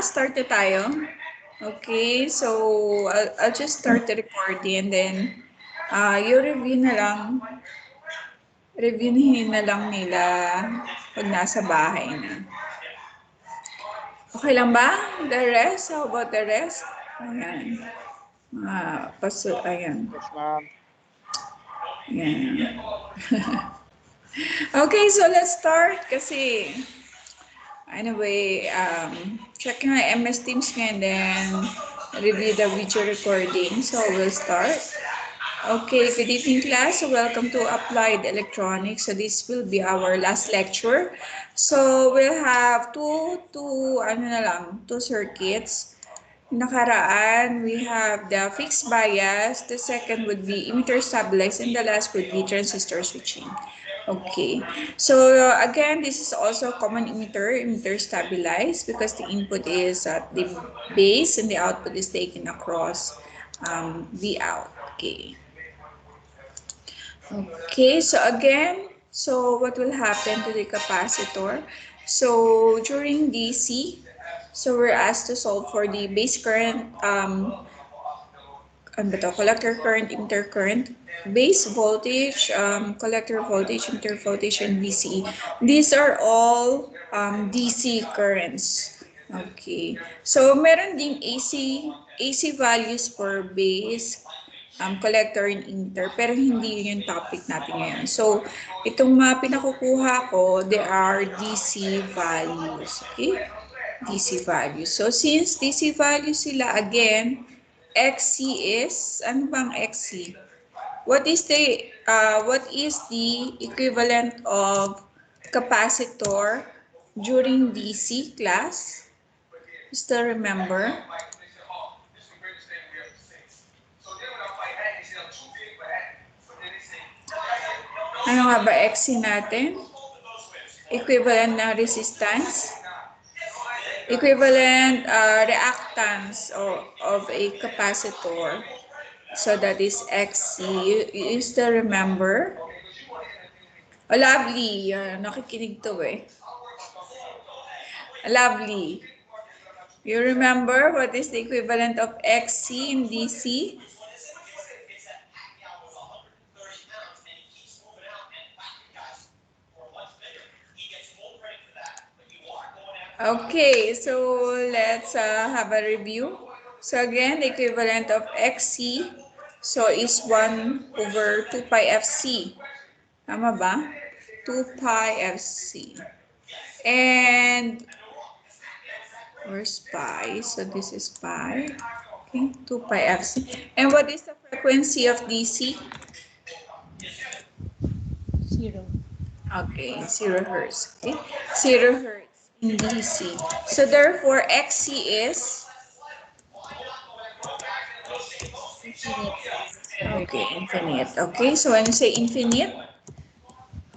Start na tayo. Okay, so I'll just start the recording and then you reviewin na lang nila pag nasa bahay na. Okay lang ba? The rest? How about the rest? Ayan. Ayan. Yes, ma'am. Ayan. Okay, so let's start kasi anyway, check nga MS Teams nga and then review the video recording. So we'll start. Okay, good evening class. So welcome to Applied Electronics. So this will be our last lecture. So we'll have two circuits. Nakaraan, we have the fixed bias. The second would be emitter-stabilized and the last would be transistor switching. Okay, so again, this is also common emitter-stabilized because the input is at the base and the output is taken across the out. Okay. Okay, so again, so what will happen to the capacitor? So during DC, so we're asked to solve for the base current, collector current, emitter current, base voltage, collector voltage, emitter voltage, and VCE. These are all DC currents. Okay. So meron ding AC values for base, collector and emitter, pero hindi yun yung topic natin ngayon. So, itong mga pinakukuha ko, they are DC values. Okay? DC values. So, since DC values sila, again, XC is, ano bang XC? What is the equivalent of capacitor during DC class? Still remember? Ano nga ba XC natin? Equivalent na resistance? Equivalent reactance of a capacitor. So that is XC. You still remember? Oh, lovely. Nakikinig to eh. Lovely. You remember what is the equivalent of XC in DC? Okay, so let's have a review. So again, the equivalent of XC, so is 1 over 2 pi FC. Tama ba? 2 pi FC. And where's pi? So this is pi. Okay, 2 pi FC. And what is the frequency of DC? 0. Okay, 0 hertz. Okay, 0 hertz in DC. So therefore, XC is? Infinite. Okay, infinite. Okay, so when you say infinite,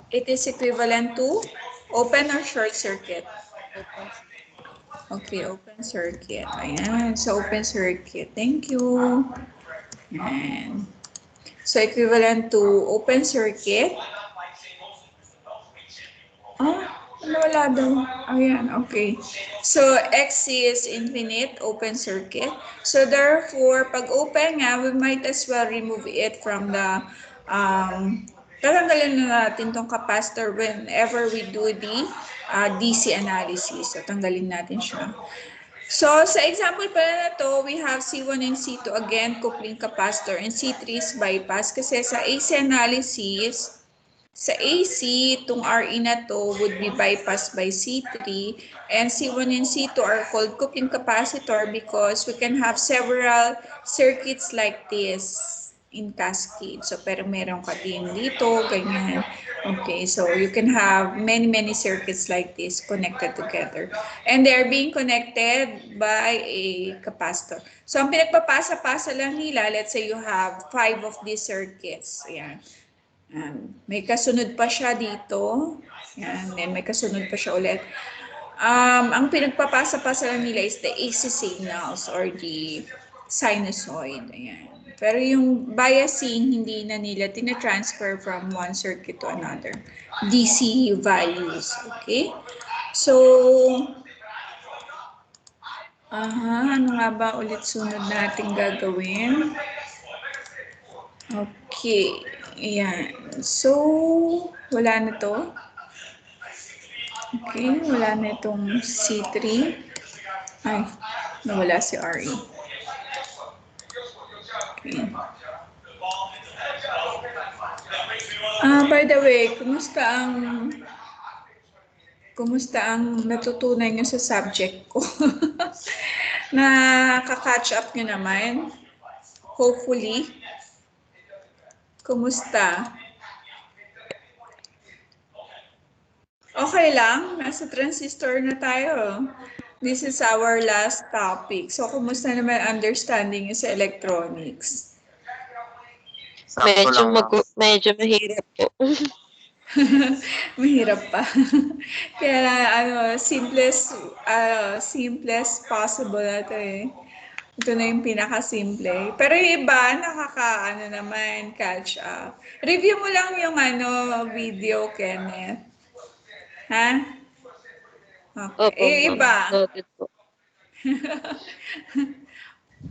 it is equivalent to open or short circuit? Open. Okay, open circuit. Ayan, so open circuit. Thank you. Ayan. So equivalent to open circuit. Wala daw. Ayan, okay. So, XC is infinite, open circuit. So, therefore, pag open nga, we might as well remove it from the, tatanggalin na natin tong capacitor whenever we do the DC analysis. So, tanggalin natin siya. So, sa example pala na to, we have C1 and C2, again, coupling capacitor, and C3 is bypass. Kasi sa AC analysis, sa AC, itong RE na to would be bypassed by C3, and C1 and C2 are called coupling capacitor because we can have several circuits like this in cascade. So, pero meron ka din dito, ganyan. Okay, so you can have many circuits like this connected together. And they are being connected by a capacitor. So, ang pinagpapasa-pasa lang nila, let's say you have 5 of these circuits. Ayan. May kasunod pa siya dito. Yan, then may kasunod pa siya ulit. Ang pinagpapasa-pasa lang nila is the AC signals or the sinusoid. Ayan. Pero yung biasing, hindi na nila tina-transfer from one circuit to another. DC values. Okay? So, Aha, ano nga ba ulit sunod natin gagawin? Okay. Ayan. So, wala na to. Okay, wala na itong C3. Ay, nawala si RE. Okay. By the way, kumusta ang natutunan nyo sa subject ko? Nakaka-catch up nyo naman? Hopefully. Kumusta? Okay lang? Nasa transistor na tayo. This is our last topic. So, kumusta naman understanding nyo sa electronics? Sakto lang, ma'am. medyo mahirap po. Mahirap pa. Kaya simplest possible na ito eh. Ito na yung pinakasimple. Pero yung iba, naman, catch up. Review mo lang yung video, Kenneth. Ha? Okay. Opo, Yung ma'am. iba. Noted po.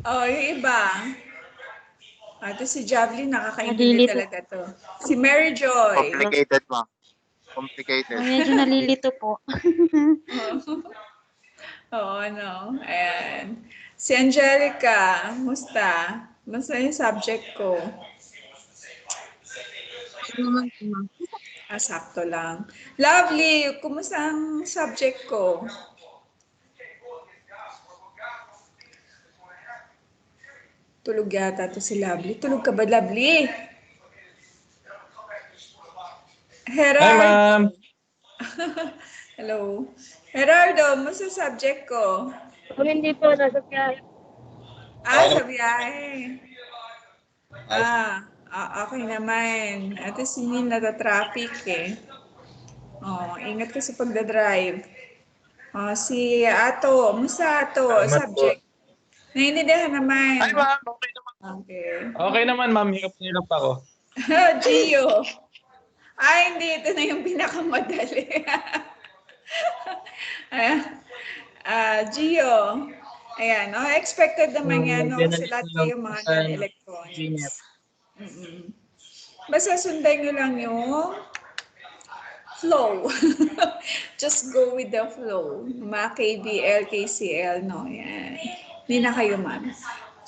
Yung iba. Ito si Javelin, nakakaintindi Nalilito. talaga to. Si Mary Joy. Complicated, ma'am. Complicated. Medyo nalilito po. Oo, ano. Ayan. Si Angelica, musta? Musta yung subject ko? Sakto lang. Lovely, kumusta ang subject ko? Tulog yata to si Lovely. Tulog ka ba, Lovely? Gerardo. Hi, ma'am. Hello. Gerardo, musta subject ko? Hindi po, nasa biyahe. Sa biyahe. Okay naman. At least hindi nata-traffic eh. Ingat ka sa pagdadrive. Si Ato, musta Ato? Salamat Subject. Naiintindihan naman. Hi, ma'am. Okay naman. Okay. Okay naman, ma'am. Hirap ako. Gio. Hindi. Ito na yung pinakamadali. Gio. Ayan. Expected naman yan. Kasi lahat kayo mga non-electronics. Basta sundan nyo lang yung flow. Just go with the flow. Mga KBL, KCL, no? Yan. Hindi na kayo, ma'am.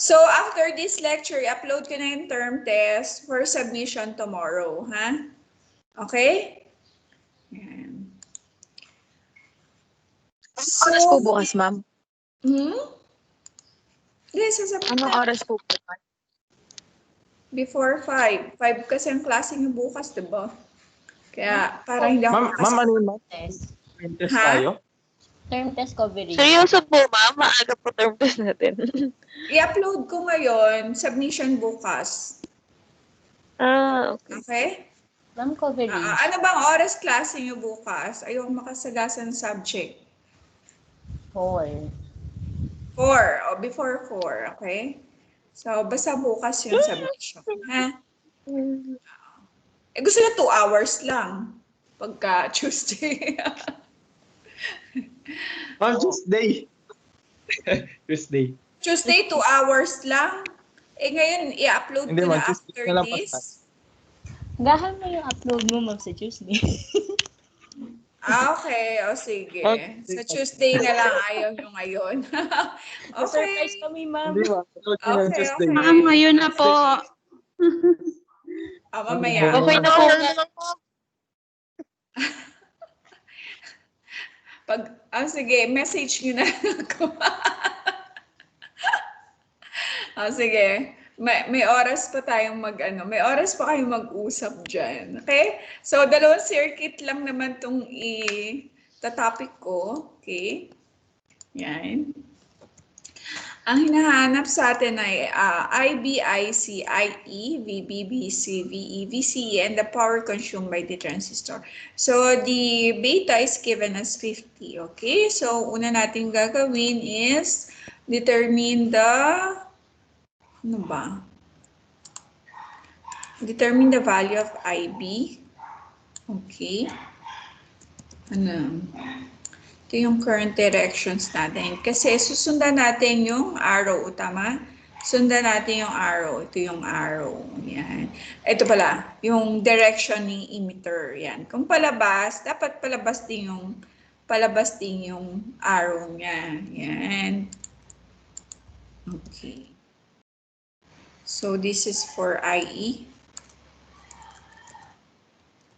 So, after this lecture, i-upload ko na yung term test for submission tomorrow, ha? Okay? Yan. So, Oras po bukas, ma'am? Yes, sasabihin Anong na. oras po bukas? Before 5. 5 kasi ang klase niyo bukas, diba? Kaya, para hindi ako Ma'am, ano yun, ma'am? Test. Test Ha? tayo? Term test coverage. Seryoso po, ma'am? Maaga po term test natin. I-upload ko ngayon, submission bukas. Okay. Okay? Ma'am, coverage. Ano bang oras klase niyo bukas? Ayaw makasagasan subject. 4. 4. Before 4. Okay? So, basta bukas yung submission. Ha? Gusto na 2 hours lang. Pagka Tuesday. Ma'am, Tuesday. Tuesday. Tuesday, 2 hours lang. Ngayon, i-upload Hindi, ko na ma'am. Tuesday after na lang this. paspas. Gahan mo yung upload mo, ma'am, sa Tuesday. Okay. Sige. Okay. Sa Tuesday na lang, ayaw nyo ngayon. Surprise Okay. kami, ma'am. Hindi, ma'am. Upload ko na yung Tuesday. Okay. Ma'am, ngayon na po. Mamaya. Okay na po. Sige, message nyo na ako. Sige. May oras pa tayong may oras pa kayong mag-usap dyan. Okay? So, 2 circuit lang naman itong topic ko. Okay? Yan. Ang hinahanap sa atin ay IB, IC, IE, VB, BC, VE, VCE, and the power consumed by the transistor. So, the beta is given as 50. Okay? So, una natin gagawin is determine the determine the value of IB. Okay. Ito yung current directions natin. Kasi susundan natin yung arrow, tama? Sundan natin yung arrow. Ito yung arrow. Yan. Ito pala, yung direction ni emitter. Yan. Kung palabas, dapat palabas din yung arrow niya. Yan. Okay. So this is for IE.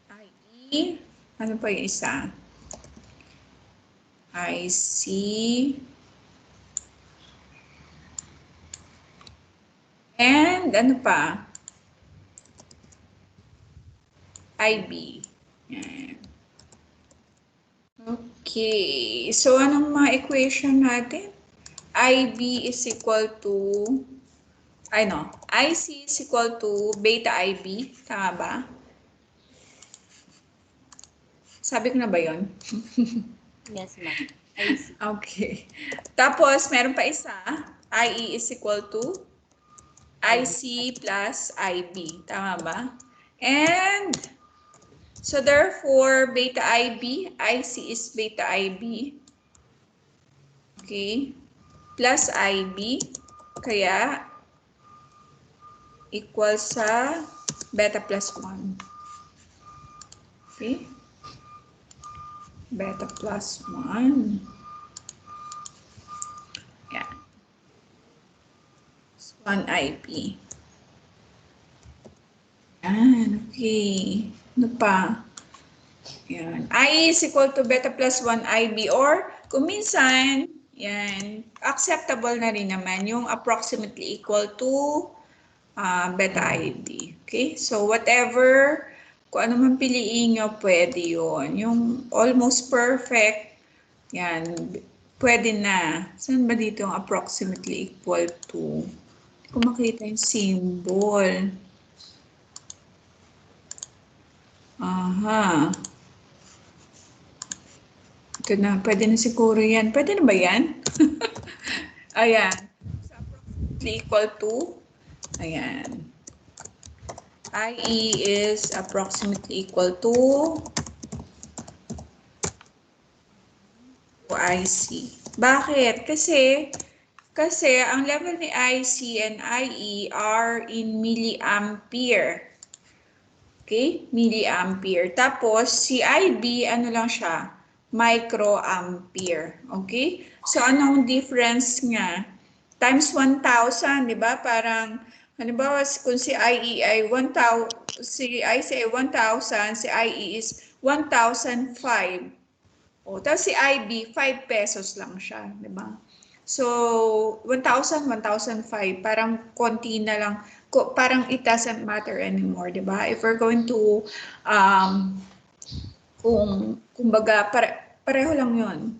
IE. Ano pa yung isa? IC. And ano pa? IB. Yan. Okay. So anong mga equation natin? IB is equal to, IC is equal to beta IB. Tama ba? Sabi ko na ba yun? Yes, ma'am. I see. Okay. Tapos, meron pa isa. IE is equal to IC plus IB. Tama ba? And, so therefore, beta IB, IC is beta IB. Okay. Plus IB. Kaya, equal sa beta plus 1. Okay. Beta plus 1. Yan. 1 IP. Yan. Okay. Ano pa? Yan. I is equal to beta plus 1 IB or kung minsan, yan, acceptable na rin naman yung approximately equal to beta IB. Okay? So whatever, kung ano man piliin nyo, pwede yun. Yung almost perfect, yan, pwede na. Saan ba dito yung approximately equal to? Kung makita yung symbol. Aha. Ito na, pwede na siguro yan. Pwede na ba yan? Ayan. So, approximately equal to, ayan. IE is approximately equal to IC. Bakit? Kasi ang level ni IC and IE are in milliampere. Okay? Milliampere. Tapos, si IB, ano lang siya? Microampere. Okay? So, anong difference nga? Times 1,000, di ba? Parang, halimbawa, kung si IE ay 1,000, si IC ay 1,000, si IE is 1,005. O, tapos si IB, 5 pesos lang siya, di ba? So, 1,000, 1,005, parang konti na lang, parang it doesn't matter anymore, di ba? If we're going to, kumbaga, pareho lang yun.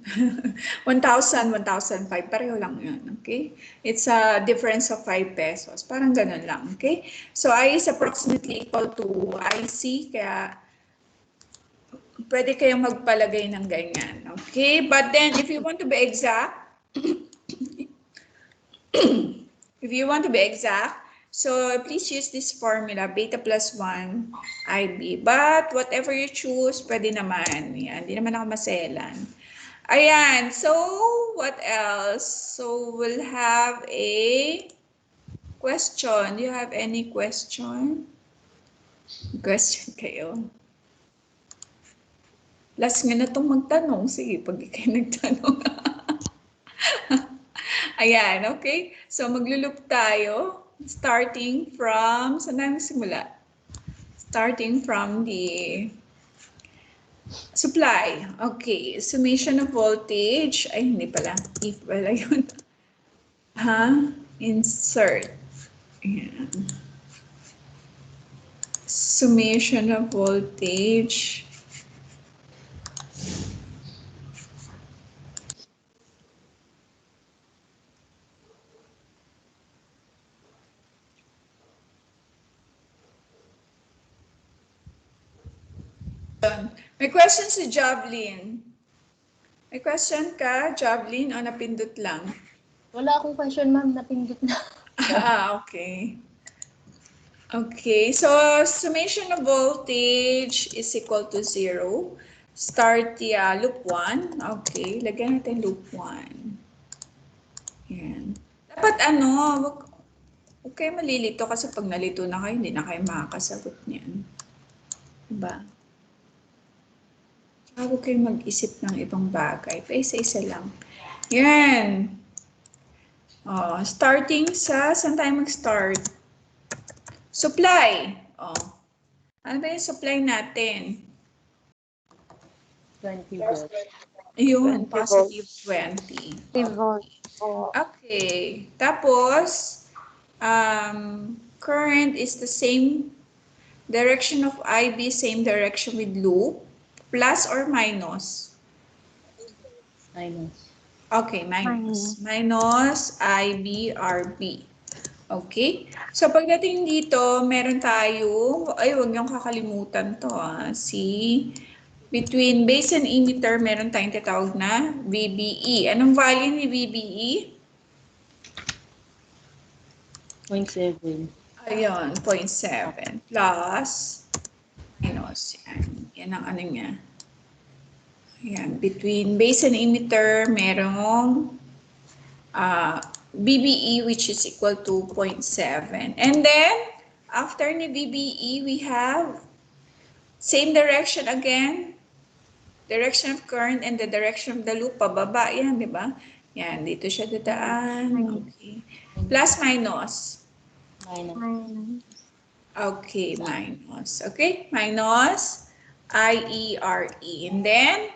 1,000, 1,005, pareho lang yun, okay? It's a difference of 5 pesos, parang ganun lang, okay? So, I is approximately equal to IC, kaya pwede kayong magpalagay ng ganyan, okay? But then, if you want to be exact, so please use this formula, beta plus 1 IB. But whatever you choose, pwede naman. Yan, hindi naman ako maselan. Ayan, so what else? So we'll have a question. Do you have any question? Question kayo? Last nga na itong magtanong. Sige, pag kayo nagtanong. Ayan, okay? So, maglulup tayo. Starting from, saan tayo magsimula? Starting from the supply. Okay, summation of voltage. Ay, hindi pala. If pala yun. Insert. Ayan. Summation of voltage. May question si Javelin. May question ka, Javelin, o napindot lang? Wala akong question, ma'am. Napindot na. Okay. Okay, so summation of voltage is equal to 0. start the loop 1. Okay, lagyan natin loop 1. Yan. Dapat huwag kayo malilito kasi pag nalito na kayo, hindi na kayo makakasagot niyan. Diba? Huwag kayo mag-isip ng ibang bagay. Paisa-isa lang. Yan. Starting saan tayo mag-start? Supply. Ano ba yung supply natin? 20 volts. Ayun, 20 positive 20. 20 volts po. Okay. Tapos, current is the same direction of IB, same direction with loop, plus or minus? Minus. Okay, minus. Minus IB, RB. Okay? So, pagdating dito, meron tayo, huwag niyong kakalimutan to between base and emitter, meron tayong tatawag na VBE. Anong value ni VBE? 0.7. Ayun, 0.7 plus minus. Yan ang ano niya. Ayan, between base and emitter, merong BBE which is equal to 0.7. And then, after ni BBE, we have same direction again. Direction of current and the direction of the loop, pababa. Yan, di ba? Yan, dito siya dadaan. Okay. Plus, minus. Minus. Okay, minus. Okay, minus IERE. And then,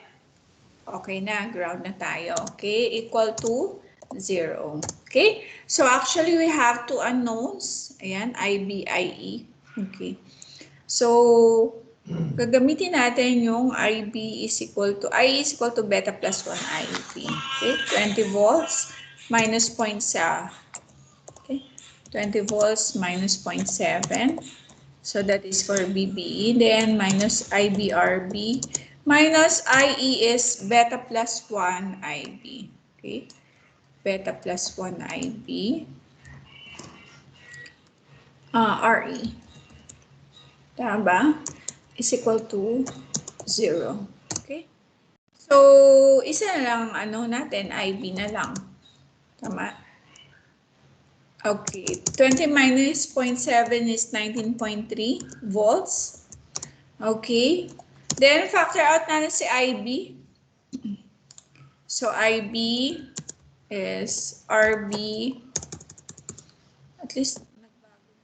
okay na, ground na tayo. Okay, equal to 0. Okay, so actually we have two unknowns. Ayan, IB, IE. Okay, so gagamitin natin yung IB is equal to, I is equal to beta plus 1 IB. Okay, 20 volts minus 0.7. Okay, 20 volts minus 0.7. So that is for BBE. Then minus IBRB. Minus IE is beta plus 1 IB. Okay, beta plus 1 IB. RE. Tama ba? Is equal to 0. Okay? So, isa na lang natin, IB na lang. Tama? Okay. 20 minus 0.7 is 19.3 volts. Okay. Then, factor out natin si IB. So, IB is RB. At least,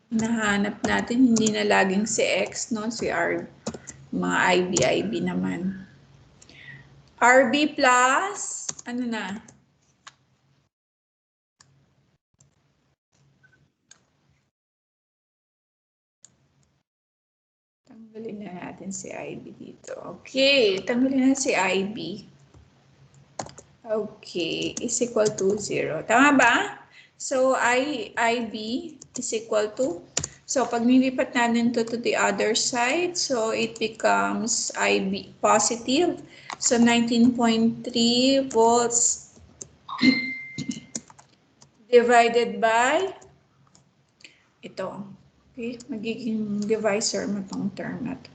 nahanap natin, hindi na laging si X, no? Si R. Mga IB naman. RB plus, ano na? Tanggalin na natin si IB dito. Okay, tanggalin na si IB. Okay, is equal to 0. Tama ba? So, IB is equal to, so pag nilipat natin to the other side, so it becomes IB positive. So, 19.3 volts divided by ito. Okay, magiging divisor mo tong term na to.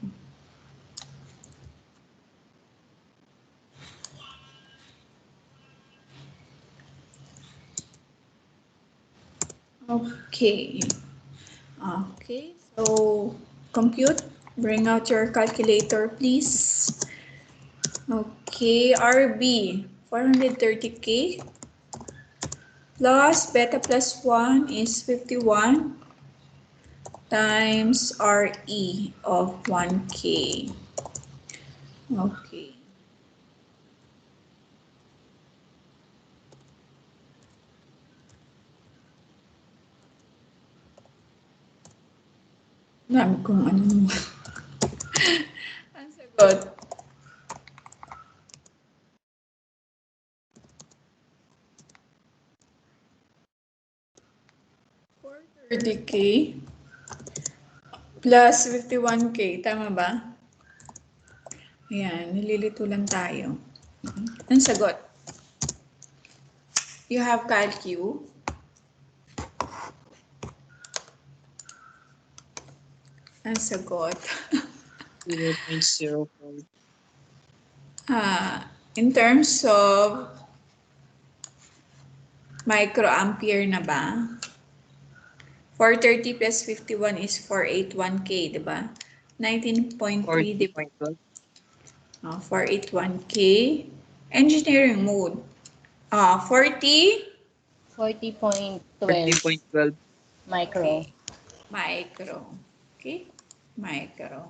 Okay. Okay, so compute. Bring out your calculator, please. Okay, RB, 430K plus beta plus 1 is 51 times RE of 1K. Okay. Dami kong ano. Ang sagot. $430K plus 51K. Tama ba? Ayan, nililito lang tayo. Ang sagot. You have calcu. Ang sagot. 0.05. In terms of microampere na ba? 430 plus 51 is 481K, di ba? 19.3, di ba? 481K. Engineering mode. 40 40.12 20.12. micro. micro. Okay? Micro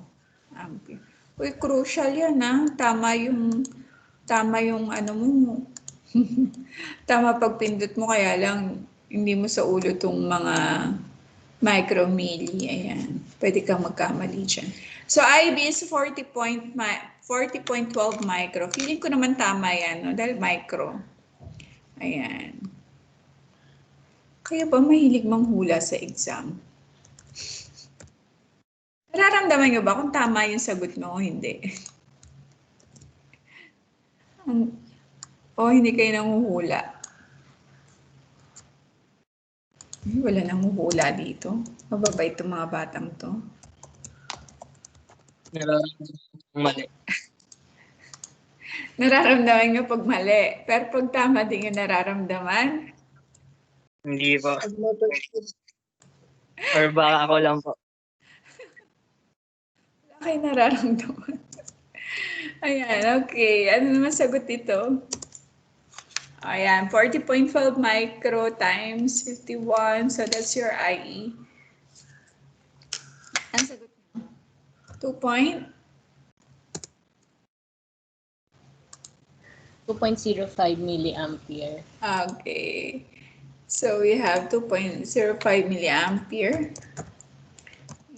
ampere. Uy, crucial yan ha. Tama yung ano mo. Tama pagpindot mo, kaya lang hindi mo sa ulo tong mga micromilli. Ayan. Pwede kang magkamali dyan. So, IB is 40.12 micro. Feeling ko naman tama yan, no? Dahil micro. Ayan. Kaya ba mahilig manghula sa exam? Nararamdaman nyo ba kung tama yung sagot mo o hindi? O hindi kayo nanguhula? Wala nanguhula dito. Mababait itong mga batang to. Mali. Nararamdaman nyo pag mali. Pero pag tama din yung nararamdaman. Hindi po. Or baka ako lang po. Wala kayo nararamdaman. Ayan, okay. Ano naman sagot dito? Ayan, 40.12 micro times 51. So that's your IE. Ang sagot mo? 2 2.05 milliampere. Okay. So we have 2.05 milliampere.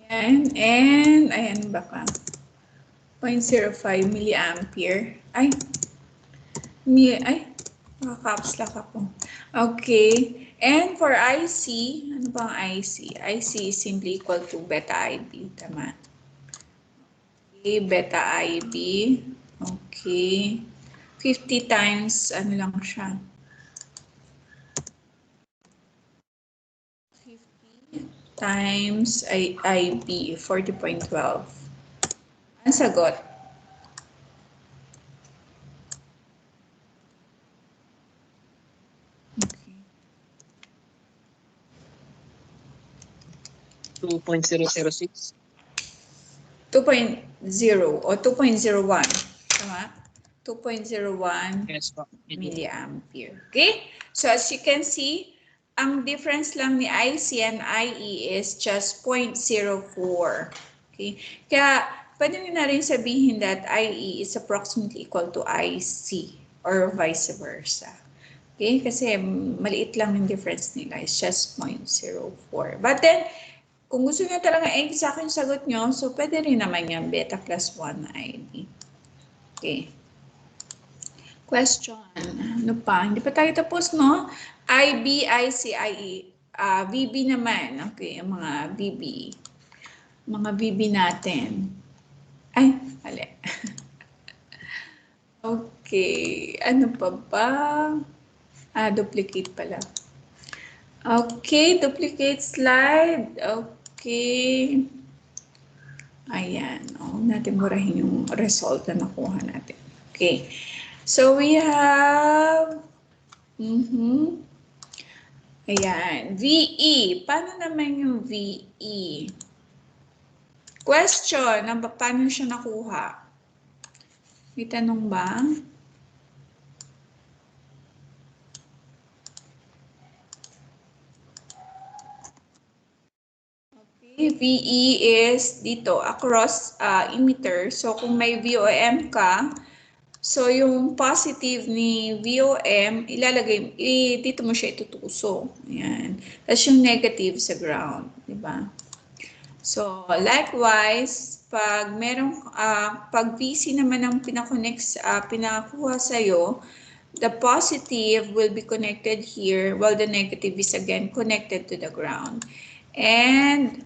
Ayan. And, ayan ba ka? 0.05 milliampere. Ay, naka-caps lock ako. Okay. And for IC, ano bang IC? IC is simply equal to beta IB. Tama. Okay, beta IB. Okay. 50 times, ano lang siya? 50 times IB, 40.12. Ang sagot? Okay. 2.006. 2.0 o 2.01. Tama? 2.01 Yes po. milliampere. Okay? So as you can see, ang difference lang ni IC and IE is just 0.04. Okay? Kaya pwede nyo na rin sabihin that IE is approximately equal to IC or vice versa. Okay? Kasi maliit lang yung difference nila. It's just 0.04. But then, kung gusto nyo talaga exact yung sagot nyo, so pwede rin naman yung beta plus 1 IB. Okay. Question. Ano pa? Hindi pa tayo tapos, no? IB, IC, IE. VB naman. Okay, ang mga VB. Mga VB natin. Ay, mali. Okay. Ano pa ba? Duplicate pala. Okay, duplicate slide. Okay. Ayan. Natin murahin yung result na nakuha natin. Okay. So we have, ayan, VE. Paano naman yung VE? Question, paano siya nakuha? May tanong ba? Okay, VE is dito, across emitter. So kung may VOM ka, so yung positive ni VOM, ilalagay, dito mo siya itutuso. Ayan. Tapos yung negative sa ground. Diba? So, likewise, pag merong, pag VC naman ang pinakuha sa'yo, the positive will be connected here, while the negative is again connected to the ground. And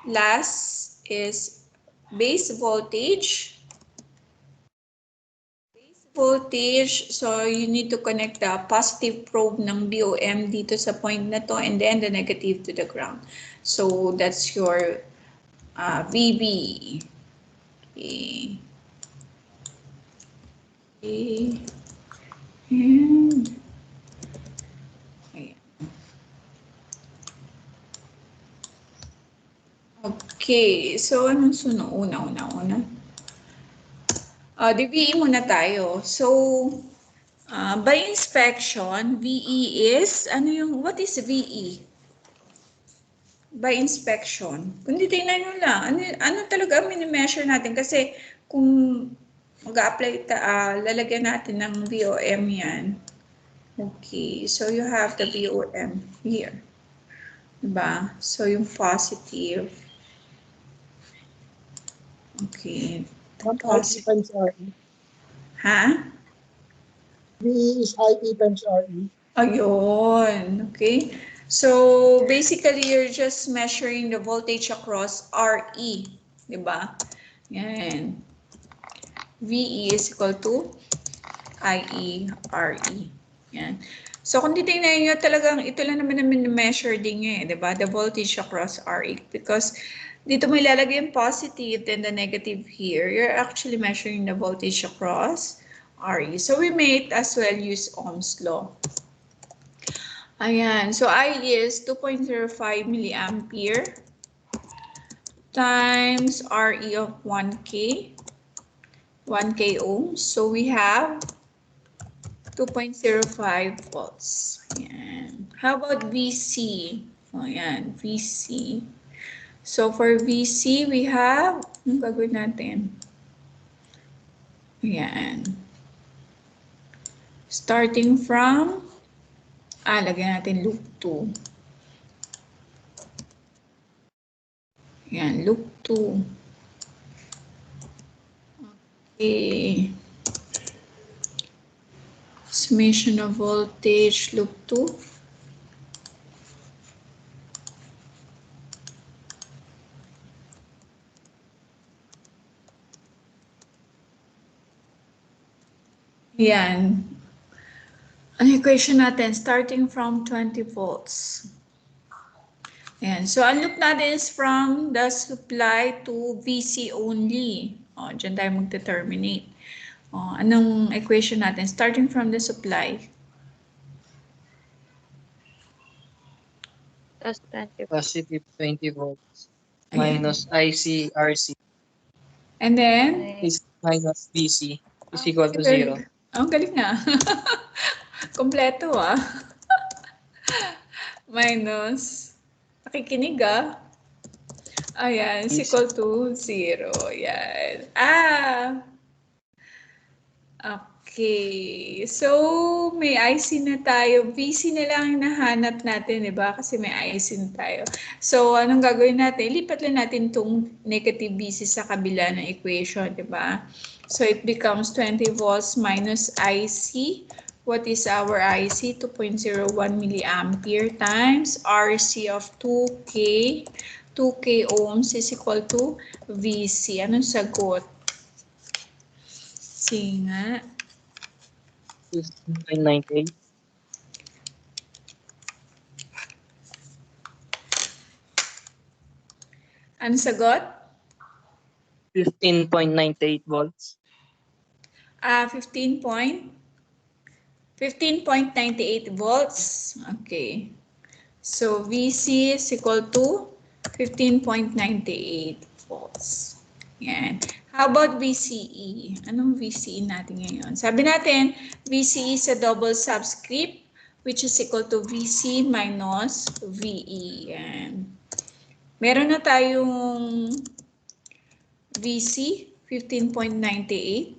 last is base voltage. So you need to connect the positive probe ng BOM dito sa point na to, and then the negative to the ground. So that's your VB. Okay. Okay. And, ayan. Okay, so anong sunod? Una. Di VE muna tayo. So, by inspection, VE is, what is VE? By inspection. Kundi tingnan nyo lang, ano talaga ang mini-measure natin? Kasi kung mag-apply, lalagyan natin ng VOM yan. Okay, so you have the VOM here. Diba? So yung positive. Okay. Ma'am, IE times RE. Ha? VE is IE times RE. Ayun. Okay. So basically, you're just measuring the voltage across RE. Diba? Yan. VE is equal to IE RE. Yan. So kung titingnan nyo, talagang ito lang naman measure din nyo eh, diba? The voltage across RE. Because dito may lalagay yung positive, then the negative here. You're actually measuring the voltage across RE. So we may as well use Ohm's law. Ayan. So IE is 2.05 milliampere times RE of 1K. 1K ohms. So we have 2.05 volts. Ayan. How about VC? Ayan, VC. So for VC, we have, anong gagawin natin? Ayan. Starting from, lagyan natin loop 2. Ayan, loop 2. Okay. Summation of voltage, loop 2. Yan. Ang equation natin, starting from 20 volts. Ayan. So, ang loop natin is from the supply to VC only. Diyan tayo mag-determinate. Anong equation natin? Starting from the supply. Plus 20. Positive 20 volts. Minus IC RC And then? is minus BC is equal to 0. Ang galing nga. Kompleto Minus. Nakikinig Ayan, is equal to 0. Ayan. Okay. So, may IC na tayo. VC na lang yung nahanap natin, di ba? Kasi may IC na tayo. So, anong gagawin natin? Lipat lang natin itong negative VC sa kabila ng equation, di ba? So, it becomes 20 volts minus IC. What is our IC? 2.01 milliampere times RC of 2K. 2K ohms is equal to VC. Anong sagot? Singa. 15.98. Anong sagot? 15.98 volts. 15.98 volts. Okay. So, VC is equal to 15.98 volts. Yan. How about VCE? Anong VCE natin ngayon? Sabi natin, VCE is a double subscript which is equal to VC minus VE. Yan. Meron na tayong VC, 15.98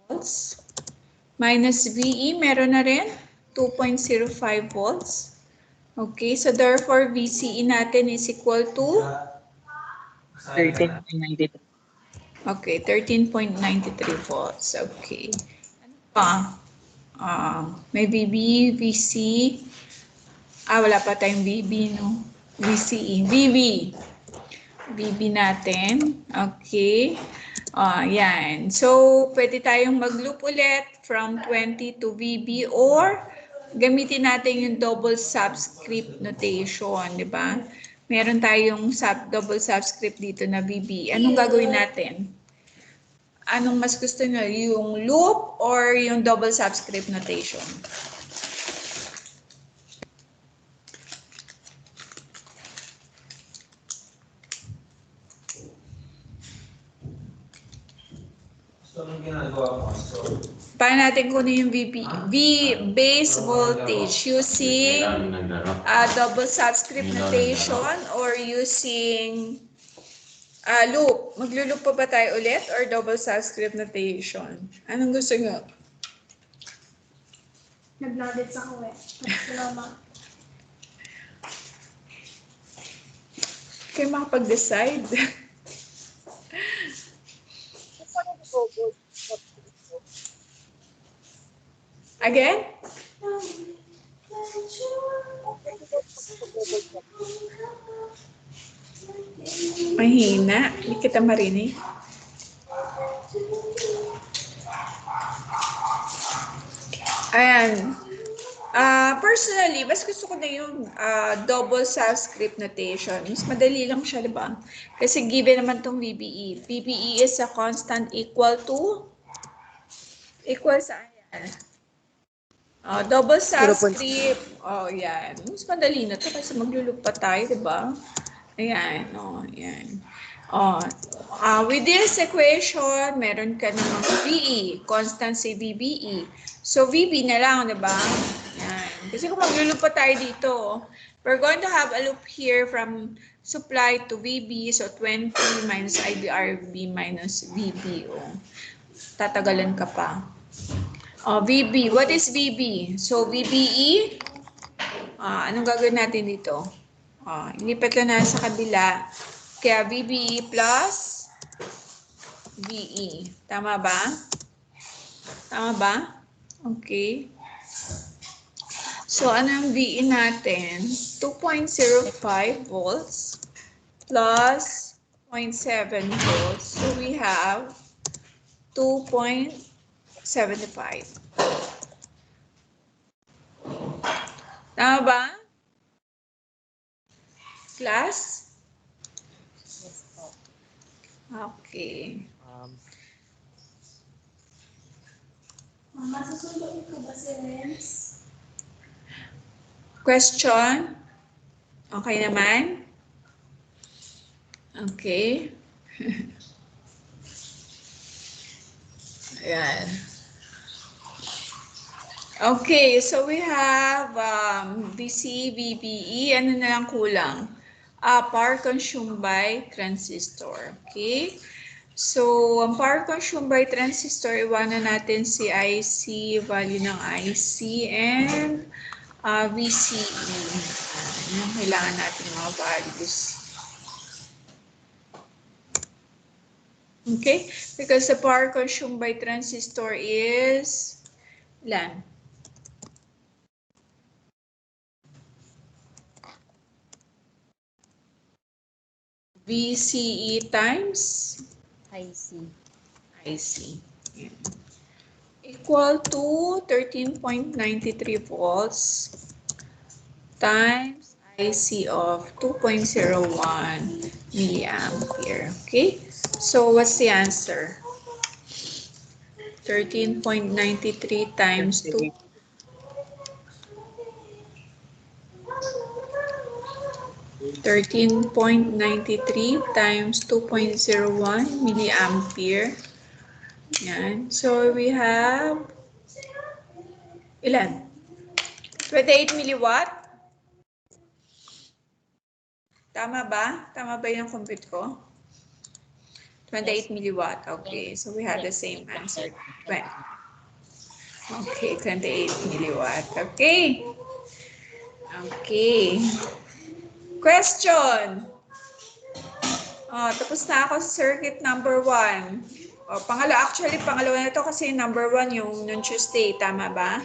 volts. Minus VE, meron na rin 2.05 volts. Okay, so therefore VCE natin is equal to 13.93. okay, 13.93 volts. Okay. Ano pa? May VB, VC. Wala pa tayong VB, no? VCE. VB. VB natin. Okay. Yan. So, pwede tayong mag-loop ulit from 20 to VB or gamitin natin yung double subscript notation, di ba? Meron tayong double subscript dito na VB. Anong gagawin natin? Anong mas gusto nyo? Yung loop or yung double subscript notation? Paano natin kunin yung base voltage using double subscript notation or using loop? Maglo-loop pa ba tayo ulit or double subscript notation? Anong gusto nyo? Nag-nuggets ako eh. Salamat. Kayo makapag-decide. Again? Mahina. Hindi kita marinig. Ayan. Personally, mas gusto ko na yung double subscript notation. Mas madali lang siya, di ba? Kasi given naman tong VBE. VBE is a constant equal sa ayan. Double subscript. Oh, yan. Mas madali na to kasi maglulup pa tayo, di ba? Ayan. Ayan. With this equation, meron ka namang VE, constant si VBE. So, VB na lang, di ba? Ayan. Kasi kung maglulup pa tayo dito, we're going to have a loop here from supply to VB. So, 20 minus IBRB minus VB. Tatagalan ka pa. VB. What is VB? So, VBE, anong gagawin natin dito? Ilipat ko na sa kabila. Kaya VBE plus VE. Tama ba? Tama ba? Okay. So, ano ang VE natin? 2.05 volts plus 0.7 volts. So, we have 2.75. Tama ba? Class? Okay. Mama, susunduin ko ba si Renz? Question? Okay naman? Okay. Ayan. Okay, so we have DC, VBE. Ano na lang kulang? Power consumed by transistor. Okay? So, ang power consumed by transistor, iwanan natin si IC, value ng IC, and VCE. Yung kailangan natin mga values. Okay? Because the power consumed by transistor is ilan? VCE times IC. Yeah. Equal to 13.93 volts times IC of 2.01 milliampere. Okay? So, what's the answer? 13.93 times 2. 13.93 times 2.01 milliampere. Yan. So, we have ilan? 28 milliwatt? Tama ba? Tama ba yung compute ko? 28 milliwatt. Okay. So, we have the same answer. Okay, 28 milliwatt. Okay. Okay. Question. Tapos na ako sa circuit number 1. Pangalawa na ito kasi number 1 yung noong Tuesday. Tama ba?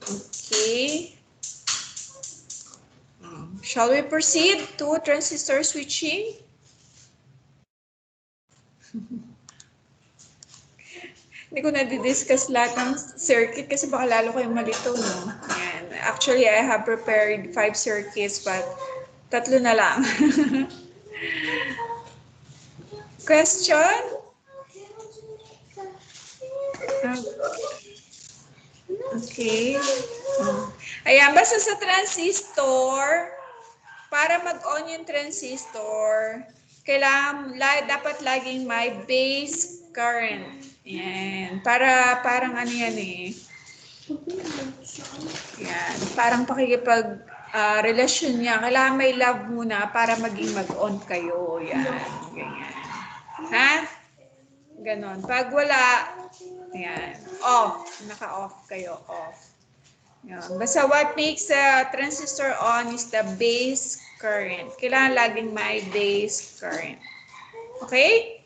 Okay. Shall we proceed to transistor switching? Hindi ko na-discuss lahat ng circuit kasi baka lalo kayong malito, no? Ayan. Actually, I have prepared 5 circuits but 3 na lang. Question? Okay. Ayan, basta sa transistor, para mag-on yung transistor, kailangan, dapat laging may base current. Ayan. Parang ano yan eh. Yan. Parang pakikipag relasyon niya. Kailangan may love muna para maging mag-on kayo. Yan. Ganyan. Ha? Ganon. Pag wala, yan. Off. Naka-off kayo. Off. Yan. Basta what makes a transistor on is the base current. Kailangan laging may base current. Okay?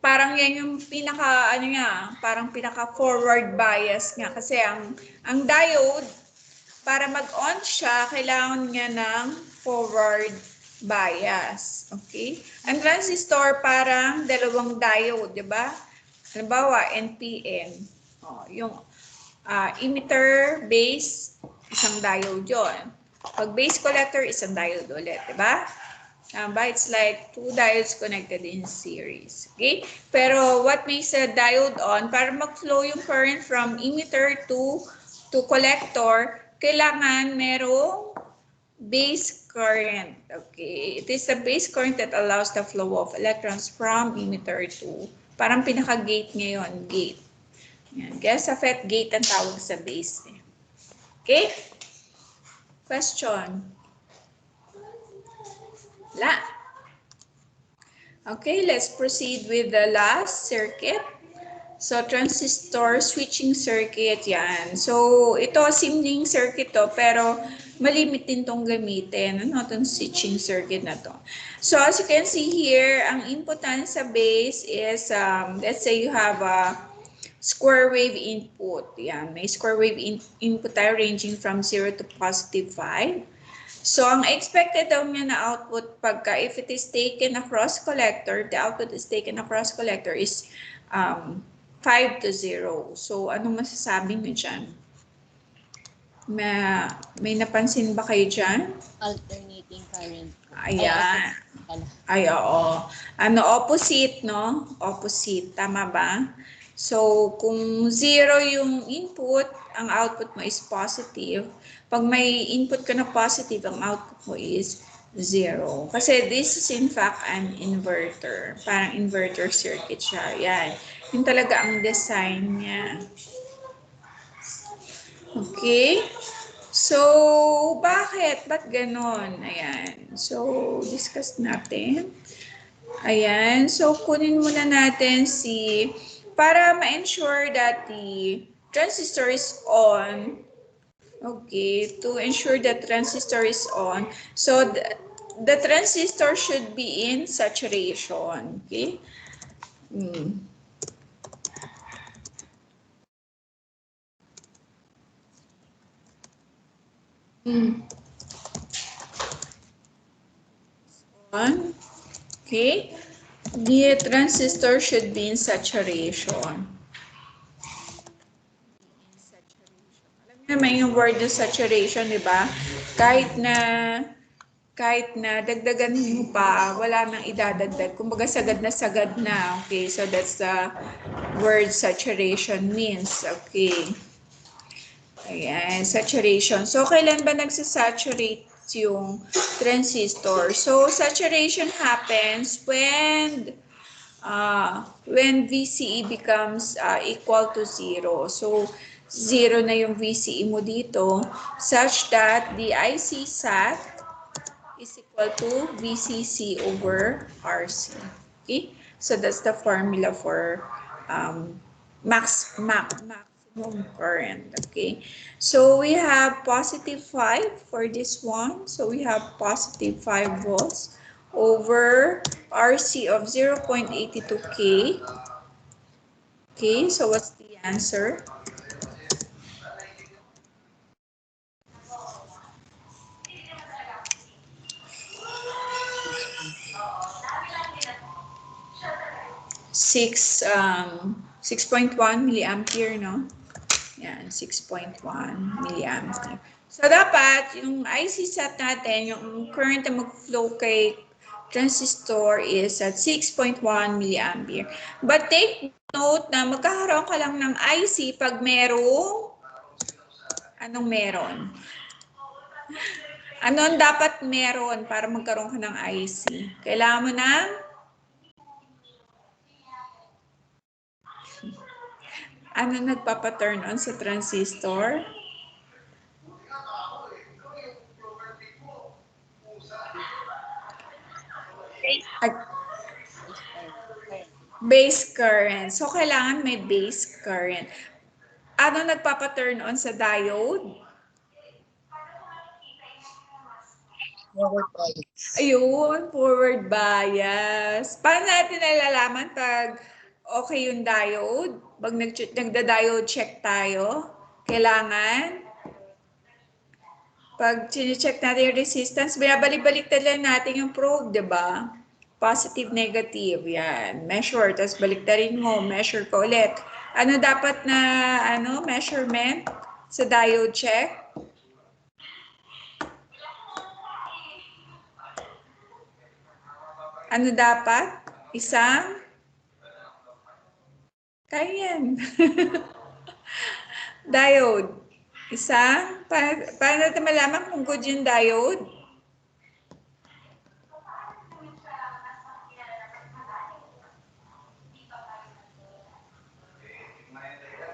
Parang yan yung pinaka, ano nga, parang pinaka forward bias nga. Kasi ang diode, para mag-on siya, kailangan niya ng forward bias. Okay? Ang transistor, parang dalawang diode, di ba? Halimbawa, NPN. Oh, yung emitter, base, isang diode yun. Pag base collector, isang diode ulit, di ba? It's like two diodes connected in series. Okay? Pero what makes a diode on, para mag-flow yung current from emitter to collector, kailangan merong base current. Okay? It is the base current that allows the flow of electrons from emitter to, parang pinaka-gate ngayon, gate. Yan. Kaya sa FET gate ang tawag sa base. Okay? Question? La. Okay, let's proceed with the last circuit. So, transistor switching circuit, yan. So, ito, simling circuit to, pero malimit din tong gamitin. Ano itong switching circuit na to? So, as you can see here, ang input sa base is, let's say you have a square wave input. Yan, may square wave input tayo ranging from 0 to +5. So, ang expected daw niya na output pagka if it is taken across collector, the output is taken across collector is 5 to 0. So, ano masasabi mo dyan? May napansin ba kayo dyan? Alternating current. Ayan. Ay, oo. Ano, opposite, no? Opposite. Tama ba? So, kung 0 yung input, ang output mo is positive. Pag may input ka na positive, ang output mo is 0. Kasi this is in fact an inverter. Parang inverter circuit siya. Yan. Yun talaga ang design niya. Okay? So, bakit? Ba't ganon? Ayan. So, discuss natin. Ayan. So, kunin muna natin para ma-ensure that the transistor is on. Okay, to ensure that transistor is on. So, the transistor should be in saturation. Okay? On. Okay? The transistor should be in saturation. Naman yung word ng saturation, di ba? Kahit na dagdagan mo pa, wala nang idadagdag. Kumbaga sagad na. Okay, so that's the word saturation means. Okay. Ayan, saturation. So, kailan ba nagsasaturate yung transistor? So, saturation happens when VCE becomes equal to 0. So, 0 na yung VCE mo dito such that the IC SAT is equal to VCC over RC. Okay? So, that's the formula for maximum current. Okay? So, we have +5 for this one. So, we have +5 volts over RC of 0.82K. Okay, so what's the answer? Six 6.1 milliampere, no? Yan, 6.1 milliampere. So, dapat, yung IC SAT natin, yung current na mag-flow kay transistor is at 6.1 milliampere. But take note na magkakaroon ka lang ng IC pag merong, anong meron? Ano ang dapat meron para magkaroon ka ng IC? Kailangan mo ng ano nagpapa-turn on sa transistor? Base current. So, kailangan may base current. Ano nagpapa-turn on sa diode? Forward bias. Ayun, forward bias. Paano natin nalalaman pag okay yung diode? Pag nagda-diode check tayo, kailangan pag check natin yung resistance, binabalik-baliktad lang natin yung probe, di ba? Positive, negative, yan. Measure, tapos baliktarin mo, measure ka ulit. Ano dapat na measurement sa diode check? Ano dapat? Isang? Kaya yan. Diode. Isang? Paano natin malaman kung good yung diode?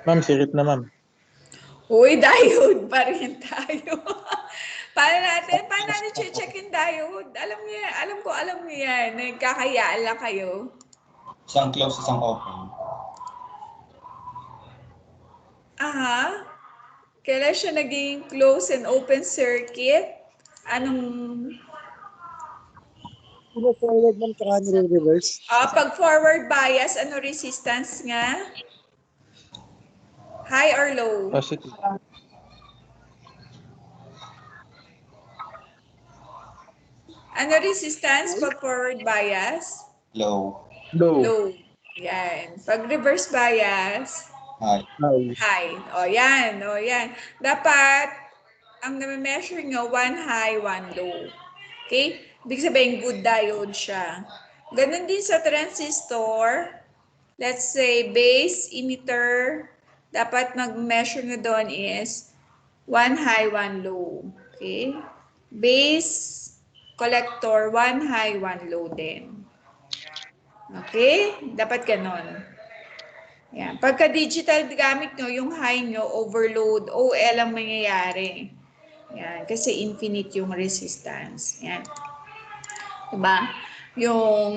Ma'am, sirit na ma'am. Uy, diode pa rin tayo. paano natin check yung diode? Alam mo yan. Nagkakayaan lang kayo. Isang close, isang open. Aha. Kailan siya naging close and open circuit? Anong... Kung forward ma'am, tsaka nire-reverse. pag forward bias, ano resistance nga? High or low? Positive. Ano resistance pag forward bias? Low. Low. Low. Yan. Pag reverse bias, High. high. O yan, o yan. Dapat, ang nami-measure nyo, one high, one low. Okay? Ibig sabihin, good diode siya. Ganon din sa transistor. Let's say, base, emitter, dapat mag-measure nyo doon is one high, one low. Okay? Base, collector, one high, one low din. Okay? Dapat ganon. Yan. Pagka digital gamit nyo, yung high nyo, overload, OL ang mangyayari. Yan. Kasi infinite yung resistance. Yan. Diba? Yung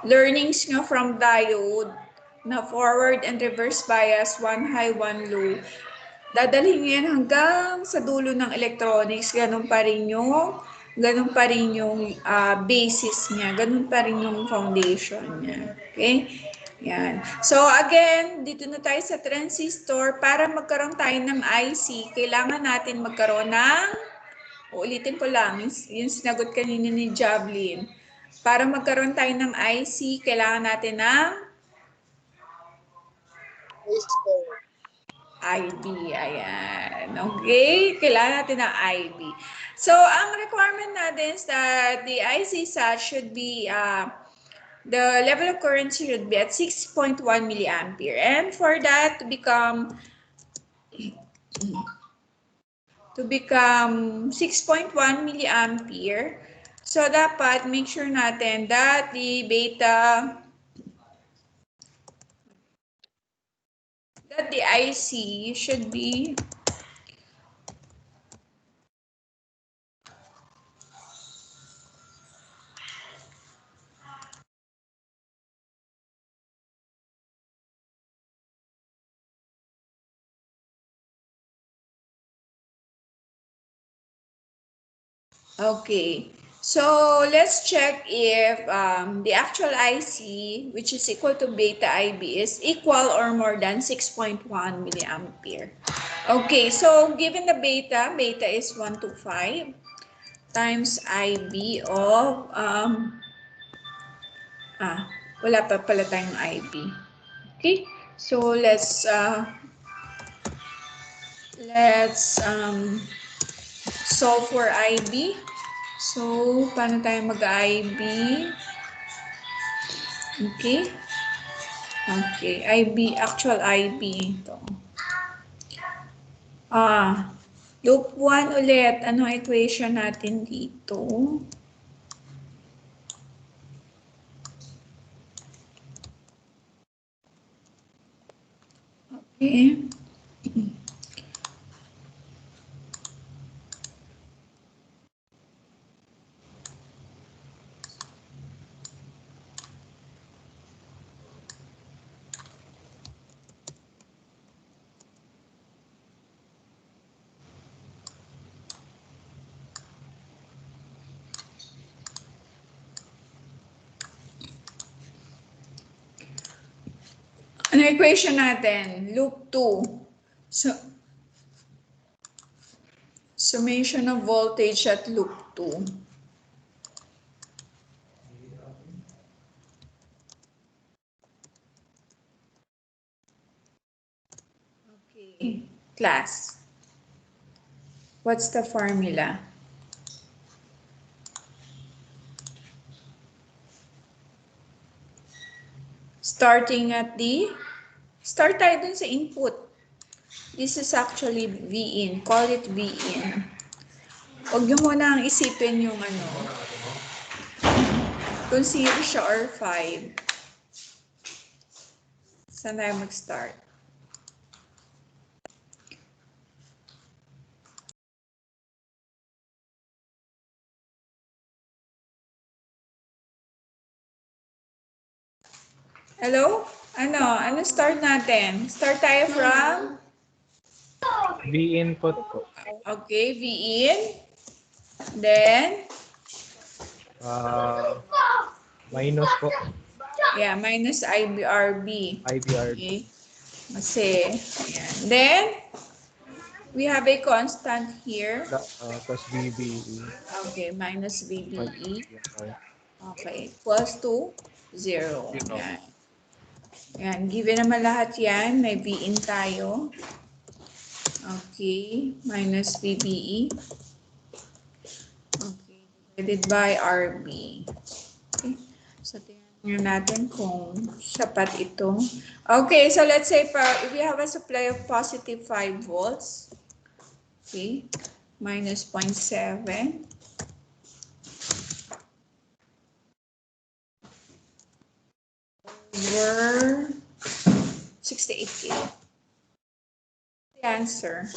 learnings nyo from diode na forward and reverse bias, one high, one low, dadalhin yan hanggang sa dulo ng electronics. Ganun pa rin yung basis niya. Ganun pa rin yung foundation niya. Okay? Yan. So again, dito na tayo sa transistor. Para magkaroon tayo ng IC, kailangan natin magkaroon ng, ulitin ko lang, yung sinagot kanina ni Javelin. Para magkaroon tayo ng IC, kailangan natin ng IB. Ayan. Okay? Kailangan natin ng IB. So, ang requirement natin is that the IC sat should be, the level of current should be at 6.1 milliampere. And for that to become 6.1 milliampere, so dapat make sure natin that the IC should be okay. So let's check if the actual IC, which is equal to beta IB, is equal or more than 6.1 milliampere. Okay, so given the beta is 125 times IB of, wala pa pala tayong IB. Okay, so let's solve for IB. So, paano tayo mag-IB? Okay. Okay, IB, actual IB ito. Loop 1 ulit. Anong equation natin dito? Okay. Ano equation natin? Loop 2. So, summation of voltage at loop 2. Okay, class. What's the formula? Starting at start tayo dun sa input. This is actually V in. Call it V in. Huwag nyo muna ang isipin yung ano. Kung 0 siya or 5. Saan tayo mag-start? Hello? Ano start natin? Start tayo from? V input po. Okay, V in. Then? Minus po. Yeah, minus IBRB. IBR. Okay. Kasi, ayan. Then, we have a constant here. Plus VBE. Okay, minus VBE. Okay. Okay, equals to 0. Yan. Yan, given naman lahat yan, may V in tayo. Okay, minus VBE. Okay, divided by RB. Okay, so tingnan natin kung sapat ito. Okay, so let's say if we have a supply of positive 5 volts, okay, minus 0.7. Over 68 kilo. The answer.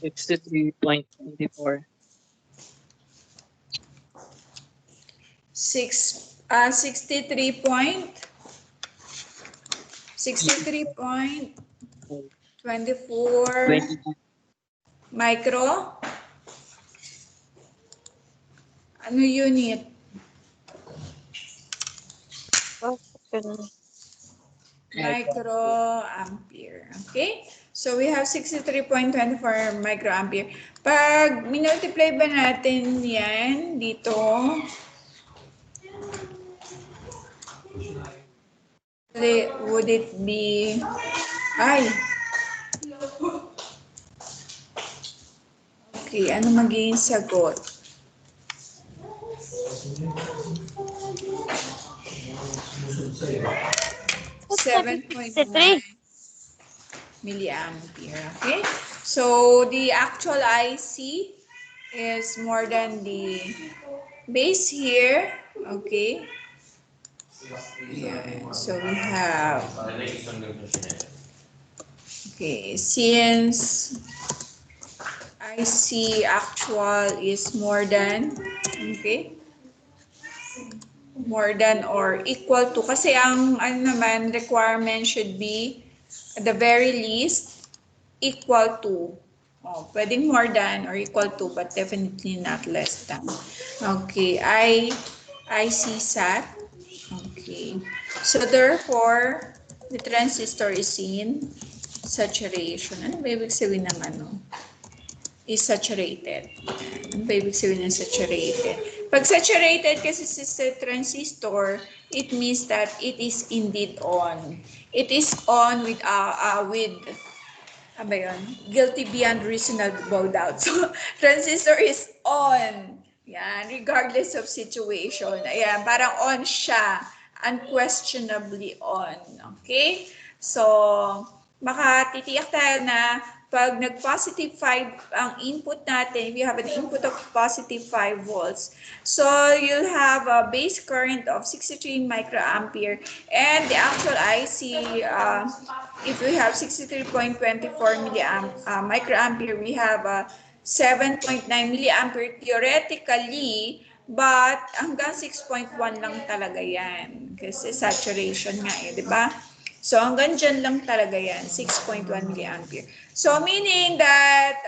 $63.24. 63.24 micro. Ano unit? Microampere. Okay? So we have 63.24 microampere. Pag minultiply ba natin yan dito, would it be, okay, ano magiging sagot? $7.1 milliampere. Okay? So the actual IC is more than the base here. Okay? Yeah. So we have, okay, since IC actual is more than, okay, more than or equal to, kasi ang ano naman, requirement should be at the very least equal to. Oh, pwedeng more than or equal to, but definitely not less than. Okay, IC sat. Okay, so therefore the transistor is in saturation. Ano ba ibig sabihin ng ano? Is saturated. Ano ba ibig sabihin ng saturated? Pag saturated kasi sa transistor, it means that it is indeed on. It is on with ano yun? Guilty beyond reasonable doubt. So, transistor is on. Yan, regardless of situation. Ayan, parang on siya. Unquestionably on. Okay? So, makatitiyak tayo na pag nag-positive 5 ang input natin, we have an input of positive 5 volts. So, you'll have a base current of 63 microampere and the actual IC, if we have 63.24 microampere, we have a 7.9 milliampere theoretically, but hanggang 6.1 lang talaga yan. Kasi saturation nga eh, di ba? So hanggang dyan lang talaga yan, 6.1 milliampere. So meaning that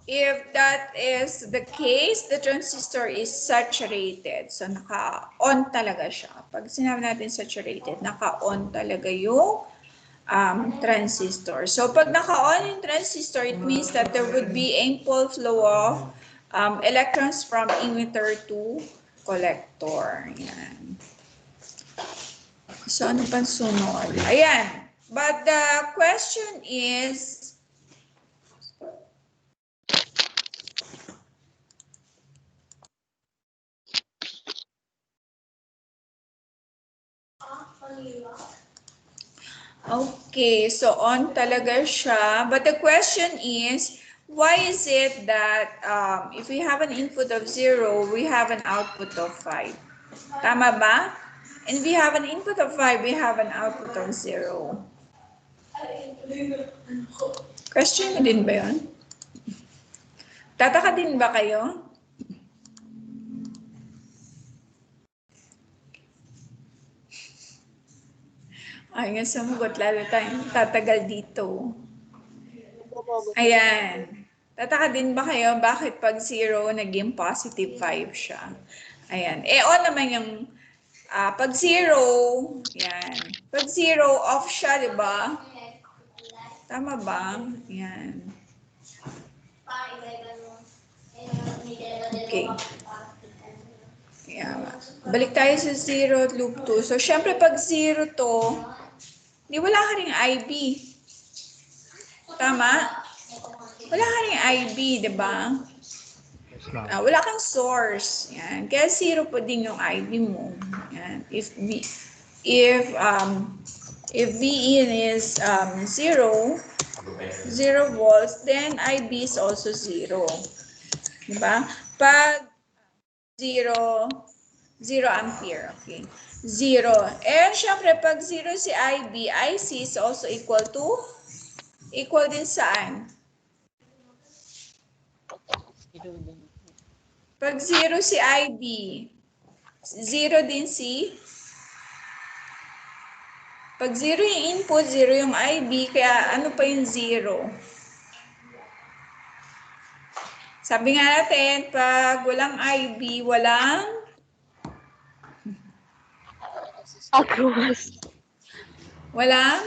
if that is the case, the transistor is saturated. So naka-on talaga siya. Pag sinabi natin saturated, naka-on talaga yung transistor. So pag naka-on yung transistor, it means that there would be ample flow of electrons from emitter to collector. Yan. So ano pang sunod? Ayan. But the question is, okay, so on talaga siya. But the question is, why is it that if we have an input of 0, we have an output of 5? Tama ba? And we have an input of 5, we have an output of 0. Question mo din ba yun? Tataka din ba kayo? Ay, nga sumugot, lalo tayong tatagal dito. Ayan. Tataka din ba kayo bakit pag 0, naging positive 5 siya? Ayan. On naman yung pag 0, yan. Pag 0, off siya, di ba? Tama ba? Yan. Okay. Yeah. Balik tayo sa 0 at loop 2. So, syempre pag 0 to, di wala ka ring IB. Tama? Wala ka ring IB, di ba? Yes, ma'am. Wala kang source. Yan. Kaya 0 po din yung IB mo. Yan. If Vin is 0 volts, then IB is also 0. Diba? Pag 0 ampere, okay. 0. And syempre, pag 0 si IB, IC is also equal din saan? Pag 0 si IB, 0 din si? Pag 0 yung input, 0 yung IB, kaya ano pa yung 0? Sabi nga natin, pag walang IB, walang? Agos. Walang?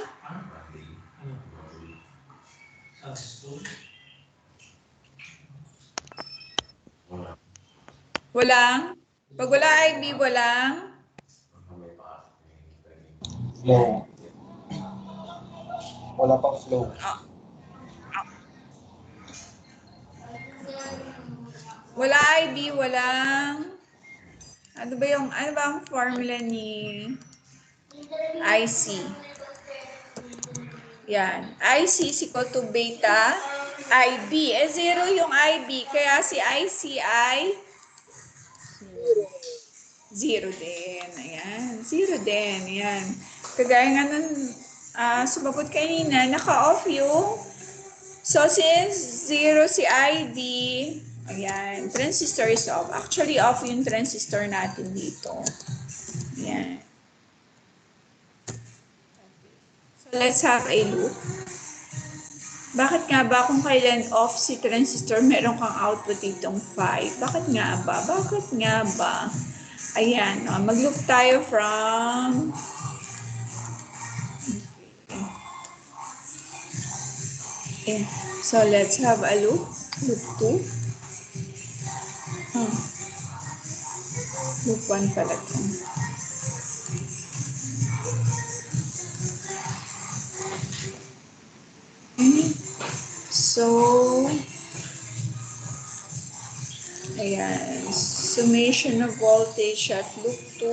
Walang? Pag wala IB, walang? Flow. Wala pang flow. Wala IB, walang? Ano ba ang formula ni IC? Yan. IC is equal to beta IB. 0 yung IB, kaya si IC ay 0 din. Ayan. 0 din. Ayan. Kagaya nga nun, sumagot kanina, naka-off yung, so since 0 si ID, ayan, transistor is off. Actually, off yung transistor natin dito. Ayan. So let's have a look. Bakit nga ba kung kailan off si transistor, meron kang output ditong 5? Bakit nga ba? Bakit nga ba? Ayan, mag-look tayo from... Okay. So let's have a look. Loop 2. Loop 1 pala ito. Okay. So, Ayan. Summation of voltage at loop 2.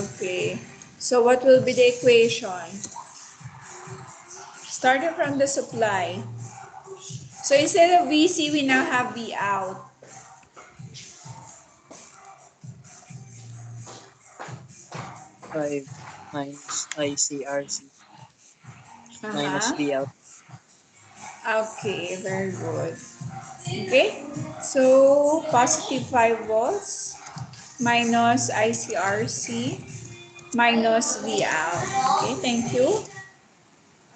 Okay. So what will be the equation? Starting from the supply. So instead of VC, we now have V out. Five minus ICRC minus Uh-huh. V out. Okay, very good. Okay, so positive 5 volts minus ICRC minus V out. Okay, thank you.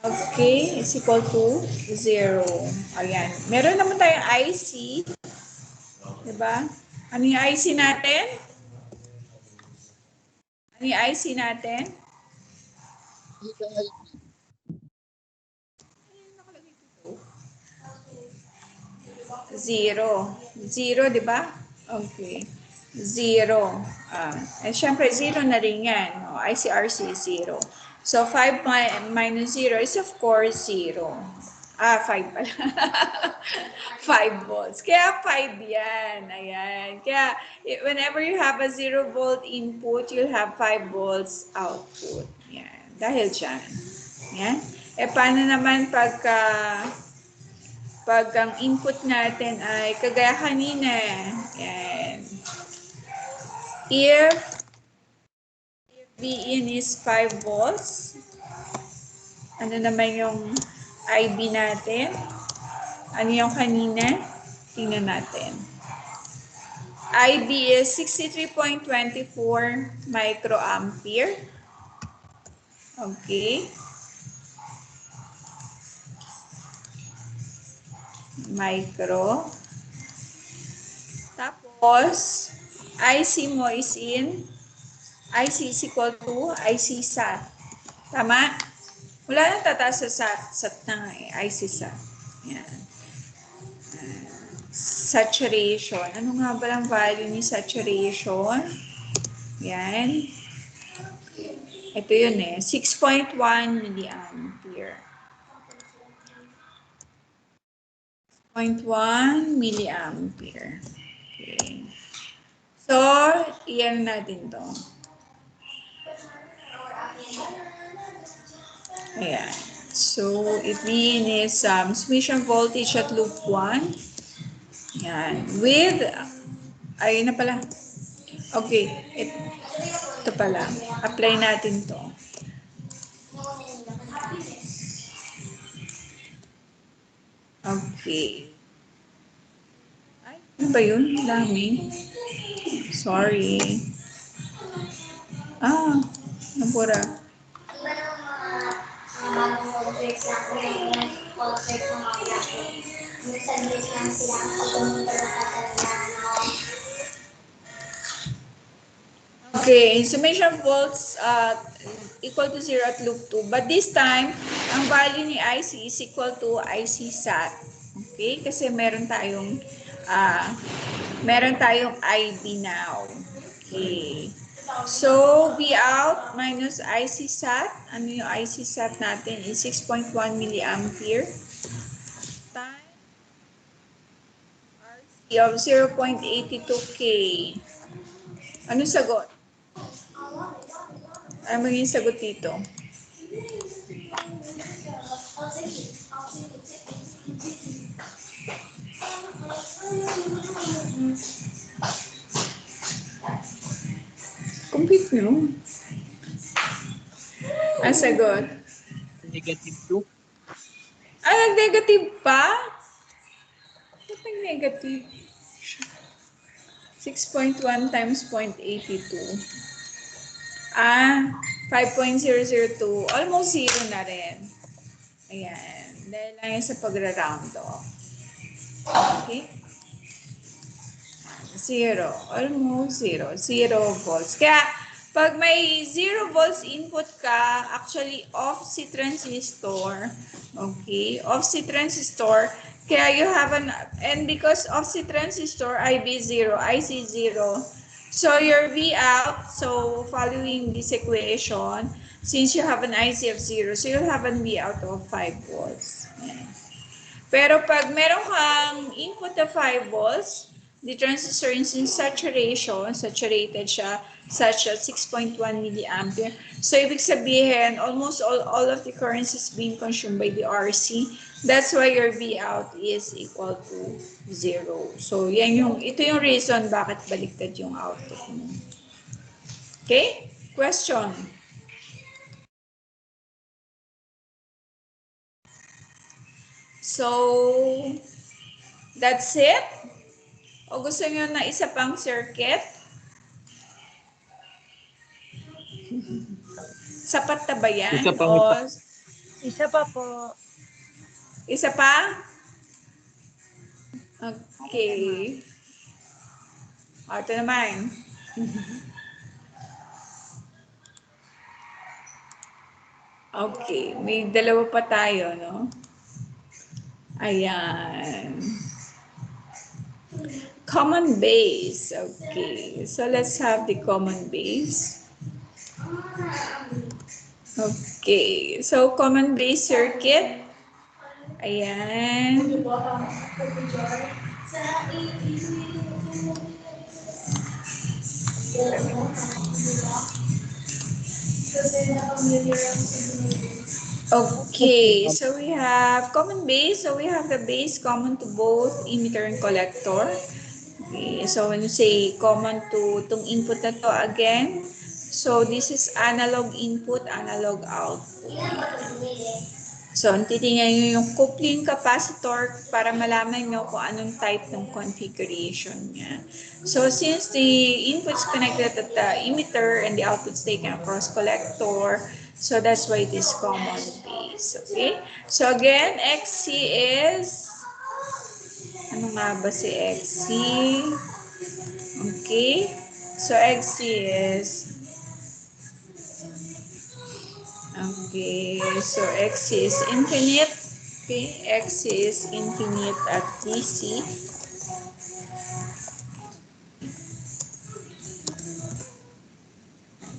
Okay, is equal to 0. Ayan. Meron naman tayong IC. Diba? Ano yung IC natin? Ano yung IC natin? Ika IP. Zero. Zero, di ba? Okay. Zero. Syempre, zero na rin yan. ICRC is zero. So, 5 minus zero is of course zero. 5 pala. 5 volts. Kaya 5 yan. Ayan. Kaya, whenever you have a 0 volt input, you'll have 5 volts output. Yan. Dahil dyan. Yan. Paano naman pag ang input natin ay kagaya kanina, yan. If Vin is 5 volts, ano naman yung IB natin? Ano yung kanina? Tingnan natin. IB is 63.24 microampere. Okay. Micro. Tapos, IC mo is in, IC is equal to IC SAT. Tama? Wala nang tataas sa SAT. SAT na nga eh. IC SAT. Yan. Saturation. Ano nga ba ang value ni saturation? Yan. Ito yun eh. 6.1 milliampere. 0.1 milliampere. Okay. So, iyan natin to. Ayan. So, if Vin is summation voltage at loop 1. Yan. With, ayun na pala. Okay. Ito pala. Apply natin to. Okay. Ay, ano ba yun? Dami. Sorry. Nabura. Okay, summation volts equal to 0 at loop 2. But this time, ang value ni IC is equal to IC SAT. Okay, kasi meron tayong IB now. Okay. So, V out minus IC SAT. Ano yung IC SAT natin? Is 6.1 milliampere times RC of 0.82K. Ano sagot? Ano maging sagot dito? Compute nyo. Ang sagot? Negative 2. Nag-negative pa? Ba't nag-negative? 6.1 times 0.82. 5.002. Almost zero na rin. Ayan. Dahil lang yan sa pagra-round off. Okay? Zero. Almost zero. 0 volts. Kaya, pag may 0 volts input ka, actually off si transistor. Okay? Off si transistor. Kaya you have and because off si transistor, IB 0, IC 0. So your V out, so following this equation, since you have an IC of 0, so you'll have an V out of 5 volts. Yan. Pero pag meron kang input na 5 volts, the transistor is in saturation, saturated siya, such as 6.1 milliampere. So, ibig sabihin, almost all of the current is being consumed by the RC. That's why your V out is equal to 0. So, ito yung reason bakit baliktad yung output mo. Okay? Question? So, that's it? O gusto nyo na isa pang circuit? Sapat na ba yan? Isa pang O Isa pa po. isa pa? Okay. O, ito naman. Okay. May dalawa pa tayo, no? Ayan. Common base. Okay. So, let's have the common base. Okay. So, common base circuit. Ayan. Okay, so we have common base. So we have the base common to both emitter and collector. Okay, so when you say common to itong input na to again, so this is analog input, analog output. So, titingnan nyo yung coupling capacitor para malaman nyo kung anong type ng configuration niya. So, since the input is connected at the emitter and the output is taken across collector, so that's why it is common base. Okay? So, again, XC is, ano nga ba si XC? Okay? So, XC is, okay, so X is infinite. Okay, X is infinite at DC.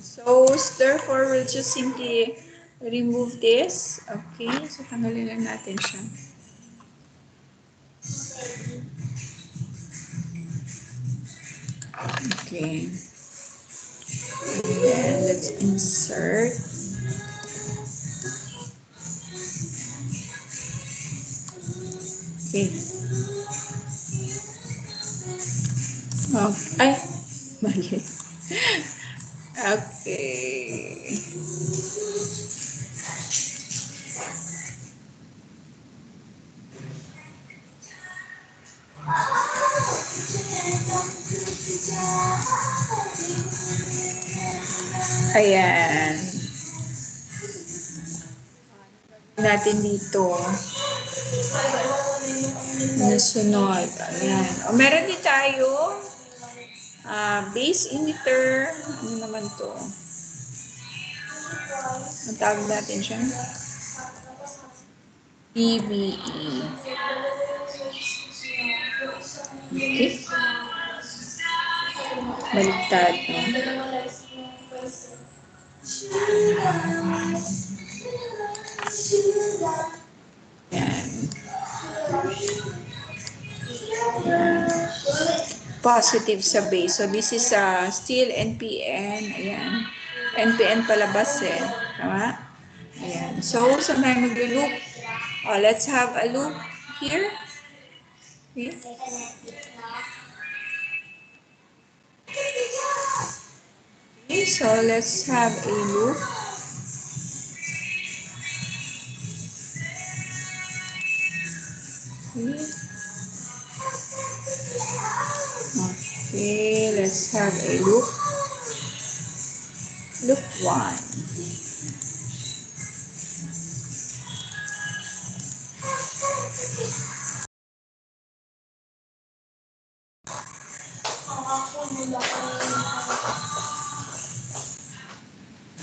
So, therefore, we'll just simply remove this. Okay, so tanggalin lang natin siya. Okay. And let's insert. Okay. Oh, ay, mali. Okay. Ayan. Natin dito. Nasunod. Ayan. O, meron din tayo. Base emitter. Ano naman to? Ang tawag natin siya? PBE. Okay. Baliktad, no? Yan. Positive sa base. So, this is still NPN. Ayan. NPN palabas eh. Tama? Ayan. So, saan tayo mag-loop? Let's have a loop here. Okay. Okay, so let's have a loop. Okay. Okay, let's have a loop. Loop 1.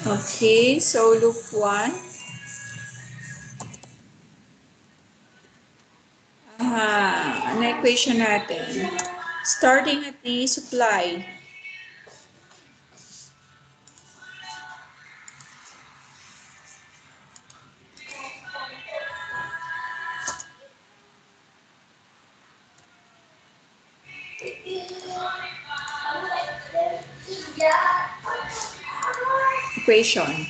Okay, so loop 1. Ano equation natin? Starting at the supply. equation.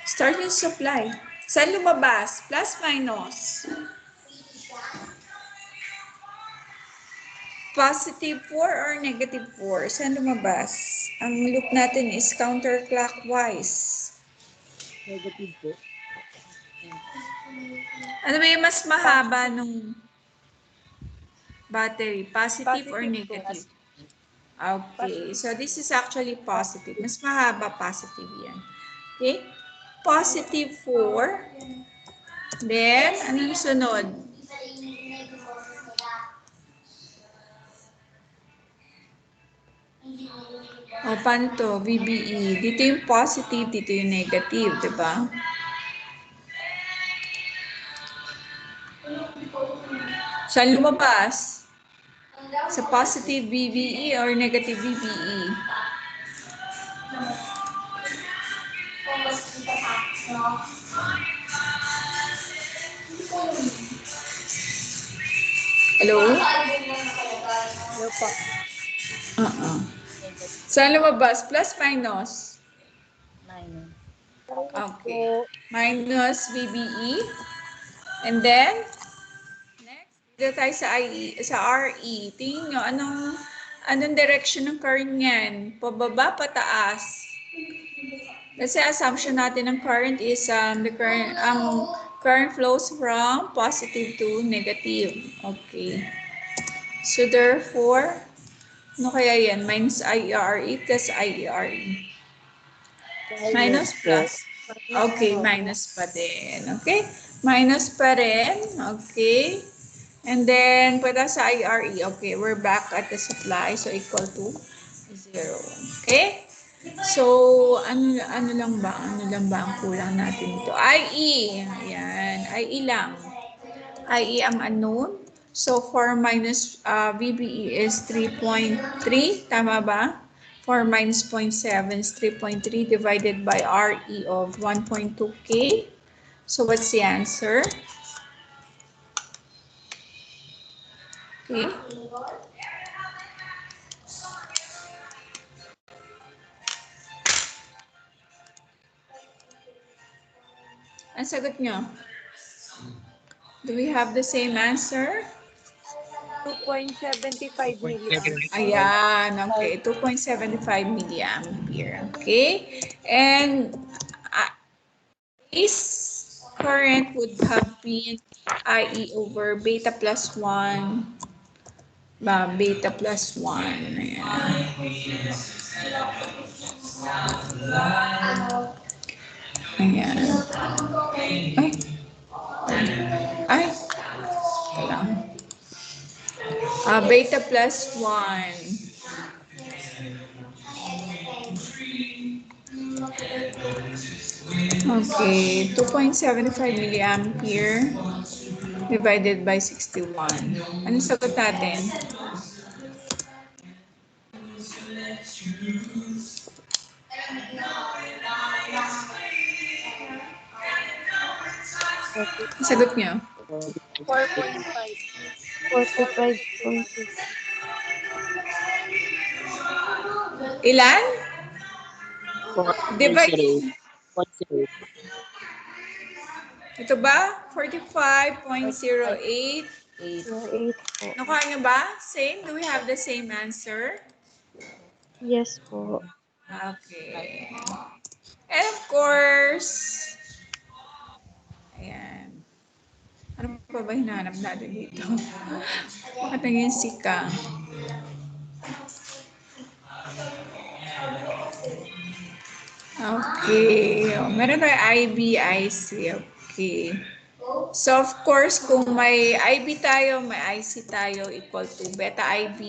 Starting supply. Saan lumabas? Plus, minus. Positive 4 or negative 4? Saan lumabas? Ang loop natin is counterclockwise. Negative po. Ano ba yung mas mahaba nung battery? Positive or Positive po. negative? Okay, so this is actually positive. Mas mahaba positive yan. Okay? Positive 4. Then, anong sunod? O, paano to? VBE. Dito yung positive, dito yung negative, di ba? Saan lumabas? Sa positive VBE or negative VBE? Hello? Hello po. Saan lumabas? Plus, minus? Minus. Minus Okay. po. Minus VBE. And then, next, dito tayo sa IE, sa RE. Tingin nyo, anong direction ng current niyan? Pababa, pataas? Kasi assumption natin ng current is current flows from positive to negative. Okay. So therefore, ano kaya yan? Minus IERE plus IERE. Minus Po. plus. Okay, minus pa din. Okay? Minus pa rin. Okay. And then, pwede sa IRE. Okay, we're back at the supply. So, equal to 0. Okay? So, ano lang ba? Ano lang ba ang kulang natin dito? IE. Ayan. IE lang. IE ang unknown. So, 4 minus VBE is 3.3. Tama ba? 4 minus 0.7 is 3.3 divided by RE of 1.2K. So, what's the answer? Okay. Ang sagot nyo? Do we have the same answer? 2.75 milliamps. 0.7. Ayan, okay. 2.75 milliampere. Okay? And this current would have been IE over beta plus 1. Beta plus 1. Ayan. Ayan. Ay. Ito lang. Beta plus 1. Okay, 2.75 milliampere divided by 61. Ano sagot natin? Ang sagot nyo? 4.5. 45.6. Ilan? Divide. 0.08. Ito ba? 45.08. 8. po. Nakuha nyo ba? Same? Do we have the same answer? Yes po. Okay. And of course, ayan. Ano pa ba hinahanap natin dito? Patingin si Kang. Okay. Meron tayo IB, IC. Okay. So, of course, kung may IB tayo, may IC tayo, equal to beta IB.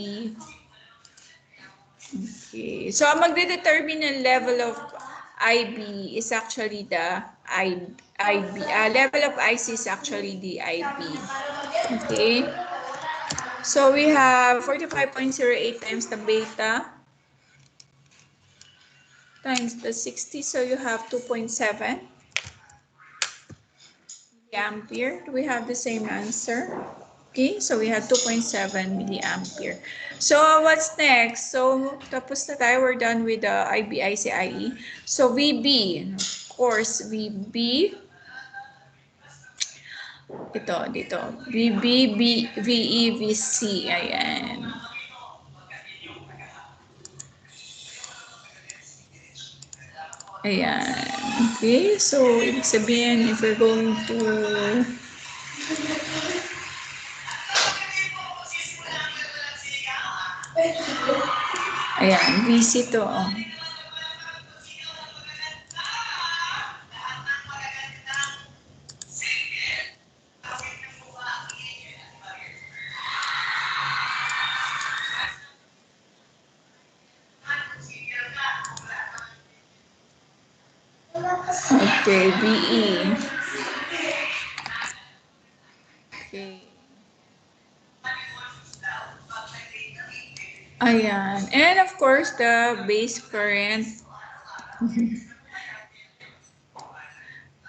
Okay. So, ang magde-determine ng level of IB is actually the IB. Level of IC is actually the IB. Okay. So, we have 45.08 times the beta times the 60. So, you have 2.7. milliampere. Do we have the same answer? Okay, so we have 2.7 milliampere. So what's next? So tapos na tayo. We're done with the IBIC IE. So VB, of course, VB. Dito. VB, VE, VC. Ayan. Ayan. Okay, so ibig sabihin, if we're going to ayan, VC to. Oh. Okay, VE. Okay. Ayan. And of course, the base current.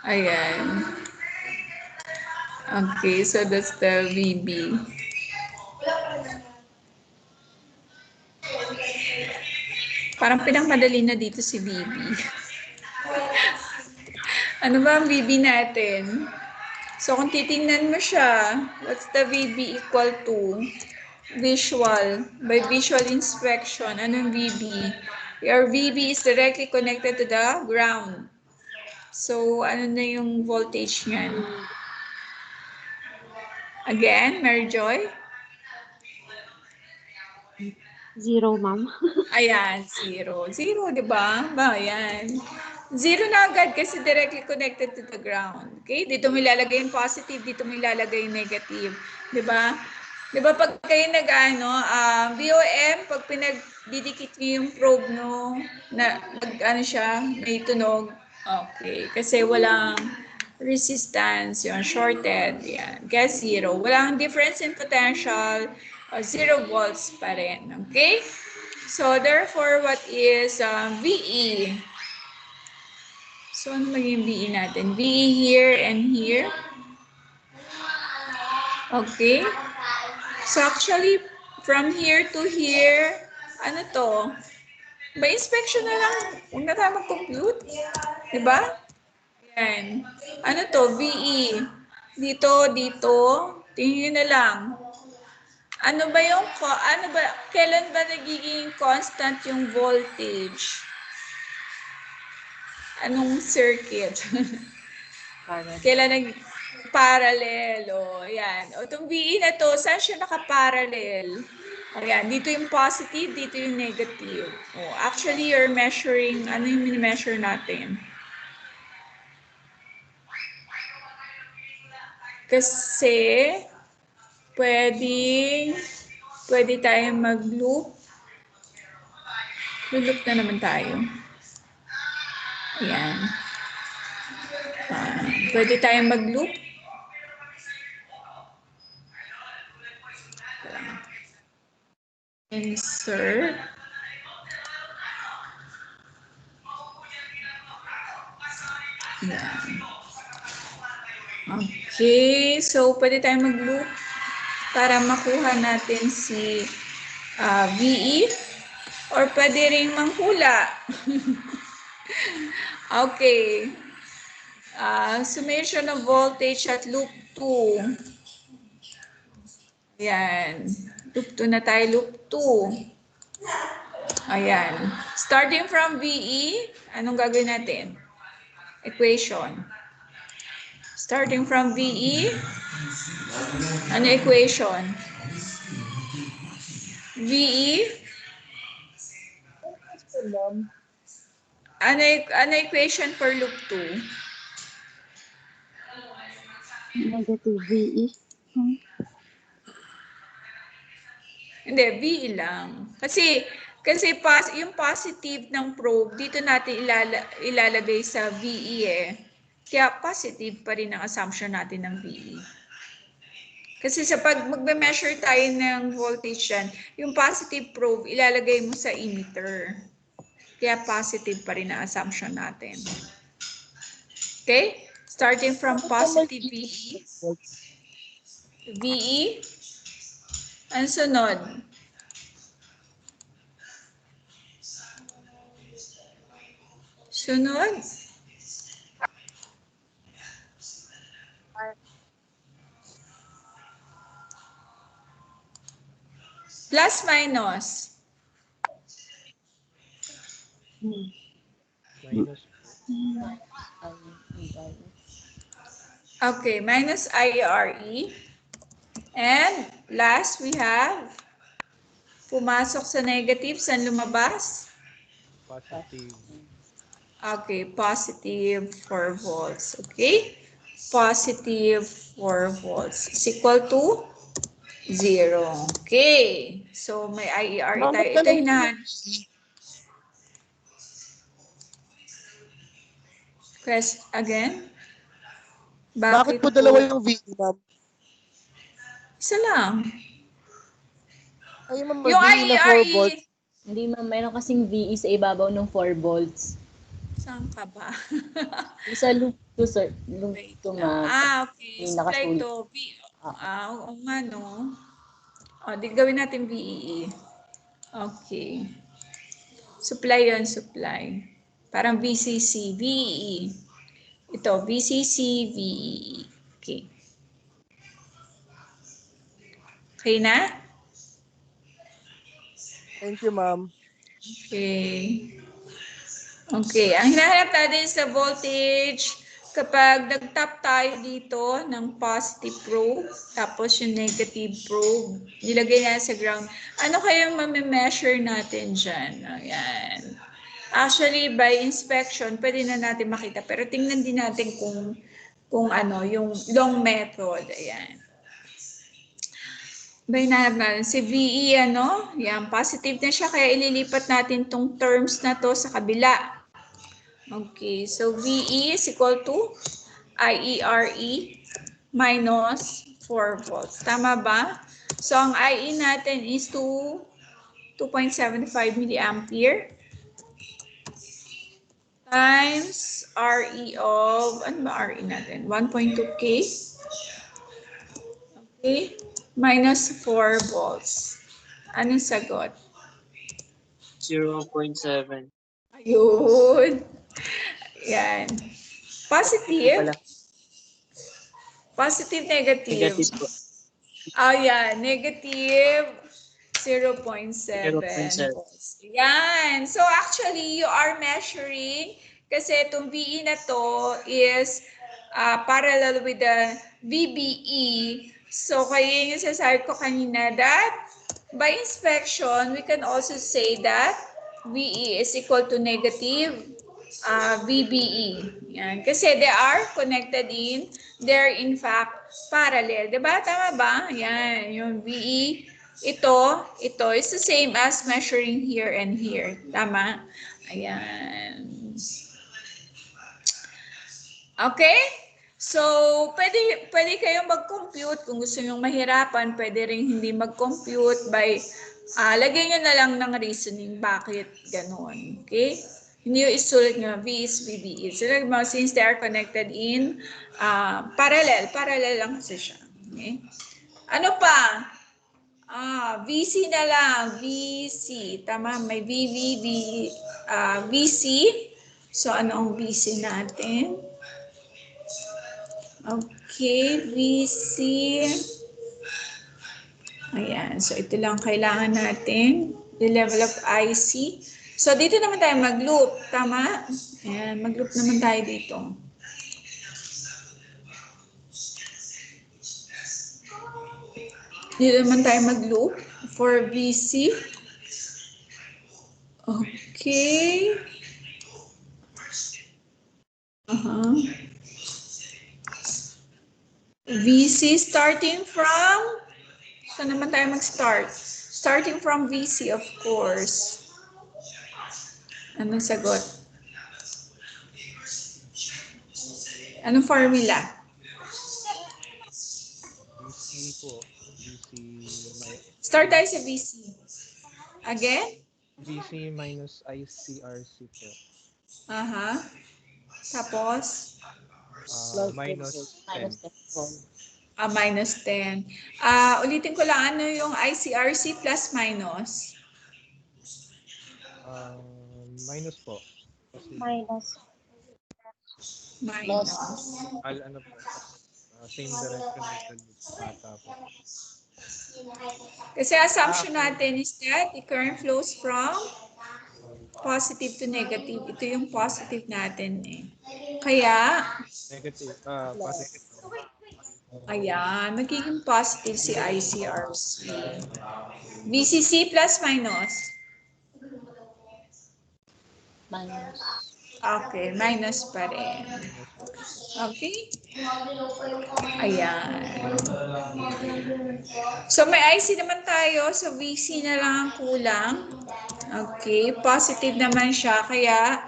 Ayan. Okay, so that's the VB. Parang pinangmadali na dito si VB. Ano ba ang VB natin? So kung titingnan mo siya, what's the VB equal to? Visual. By visual inspection, anong VB? Your VB is directly connected to the ground. So ano na yung voltage niyan? Again, Mary Joy? 0, ma'am. Ayan, 0. 0, di ba? Ayan. 0 na agad kasi directly connected to the ground. Okay? Dito mo ilalagay yung positive, dito mo ilalagay yung negative. Di ba? Di ba pag kayo VOM, pag pinagdidikit nyo yung probe, no, siya, may tunog. Okay. Kasi walang resistance, yung shorted. Yan. Kaya 0. Walang difference in potential. 0 volts pa rin. Okay? So, therefore, what is VE? So, ano maging VE natin? VE here and here. Okay. So, actually, from here to here, ano to? By inspection na lang. Huwag na tayo mag-compute. Diba? Yan. Ano to? VE. Dito. Tingin na lang. Kailan ba nagiging constant yung voltage? Anong circuit? Kailan parallel? O, ayan. O, itong VE na to, saan siya nakaparallel? Ayan, dito yung positive, dito yung negative. O, actually, you're measuring, ano yung mini-measure natin? Kasi, pwede tayong mag-loop. Loop na naman tayo. Ayan. Pwede tayong mag-loop. Insert. Ayan. Okay. So, pwede tayong mag-loop para makuha natin si VE. Or pwede rin manghula. Okay. Summation of voltage at loop 2. Ayan. Loop 2 na tayo. Loop 2. Ayan. Starting from VE, anong gagawin natin? Equation. Starting from VE, ano equation? VE, ano equation for loop 2? Negative VE. Hindi, VE lang. Kasi yung positive ng probe, dito natin ilalagay sa VE eh. Kaya positive pa rin ang assumption natin ng VE. Kasi sa pag magme-measure tayo ng voltage yan, yung positive probe, ilalagay mo sa emitter. Kaya positive pa rin ang assumption natin. Okay? Starting from Bakit po may positive VE. VE. Ang sunod. Sunod. Plus minus. Minus po. Okay, minus IRE. And last we have, pumasok sa negative, saan lumabas? Positive. Okay, positive 4 volts. Okay? Positive 4 volts is equal to 0. Okay. So, may IERE Ma'am, tayo. ba't Ito dalawa hinahan. Press again. Bakit Bakit po po? dalawa yung VE, ma'am? Isa lang. Ay, ma'am, Yung VE na 4 volts. IERE. Hindi ma'am, mayroon kasing VE sa ibabaw ng 4 volts. Saan ka ba? Yung sa loop to, sir. Loop Wait to, lang. ma'am. Okay. Yung Supply nakasulit. to. Oo nga, no? Di gawin natin VEE. Okay. Supply yon, supply. Parang VCC, VEE. Ito, VCC, VEE. Okay. Okay na? Thank you, ma'am. Okay. Okay. Ang hinahanap natin sa voltage, kapag nag-tap tayo dito ng positive probe, tapos yung negative probe, nilagay na sa ground, ano kayang mami-measure natin dyan? Ayan. Actually, by inspection, pwede na natin makita. Pero tingnan din natin kung ano, yung long method. Ayan. By natin si VE, ano? Yan, positive na siya. Kaya ililipat natin tong terms na to sa kabila. Okay, so VE is equal to IERE minus 4 volts. Tama ba? So, ang IE natin is 2.75 milliampere times RE of, ano ba RE natin? 1.2K. Okay, minus 4 volts. Anong sagot? 0.7. Ayun. Yan. Positive. Pala. Positive, negative. Negative po. Yan. Negative 0.7 0.7. volts. Yan. So actually, you are measuring kasi itong VE na to is parallel with the VBE. So kaya yung sasabi ko kanina that by inspection, we can also say that VE is equal to negative VBE. Yan. Kasi they are connected they're in fact parallel. Diba? Tama ba? Yan. Yung VE, ito is the same as measuring here and here. Tama? Ayan. Okay? So, pwede kayong mag-compute. Kung gusto nyo mahirapan, pwede rin hindi mag-compute by, lagyan nyo na lang ng reasoning bakit ganun. Okay? Hindi yung isulat nyo, V is VBE. So, since they are connected in parallel lang kasi siya. Okay? Ano pa? VC na lang, VC. Tama, may VC. So, ano ang VC natin? Okay, VC. Ayan, so ito lang kailangan natin. The level of IC. So, dito naman tayo mag-loop. Tama? Ayan, mag-loop naman tayo dito. Dito naman tayo mag-loop for VC. Okay. VC starting from, saan naman tayo mag-start? Starting from VC, of course. Anong sagot? Anong formula? VC po. VC, Start tayo sa VC. Again? VC minus ICRC po. Tapos? Minus 10. Minus 10 volts. Minus 10. Ulitin ko lang, ano yung ICRC plus minus? Minus po. Kasi Minus. Minus. ano po, same direction with the loop ata po. Kasi assumption natin is that the current flows from positive to negative. Ito yung positive natin eh. Kaya, Negative, positive naman. ayan, nagiging positive si ICRC. VCC plus minus. Minus. Okay, minus pa rin. Minus po. Okay? Ayan. So may IC naman tayo. So VC na lang ang kulang. Okay, positive naman siya. Kaya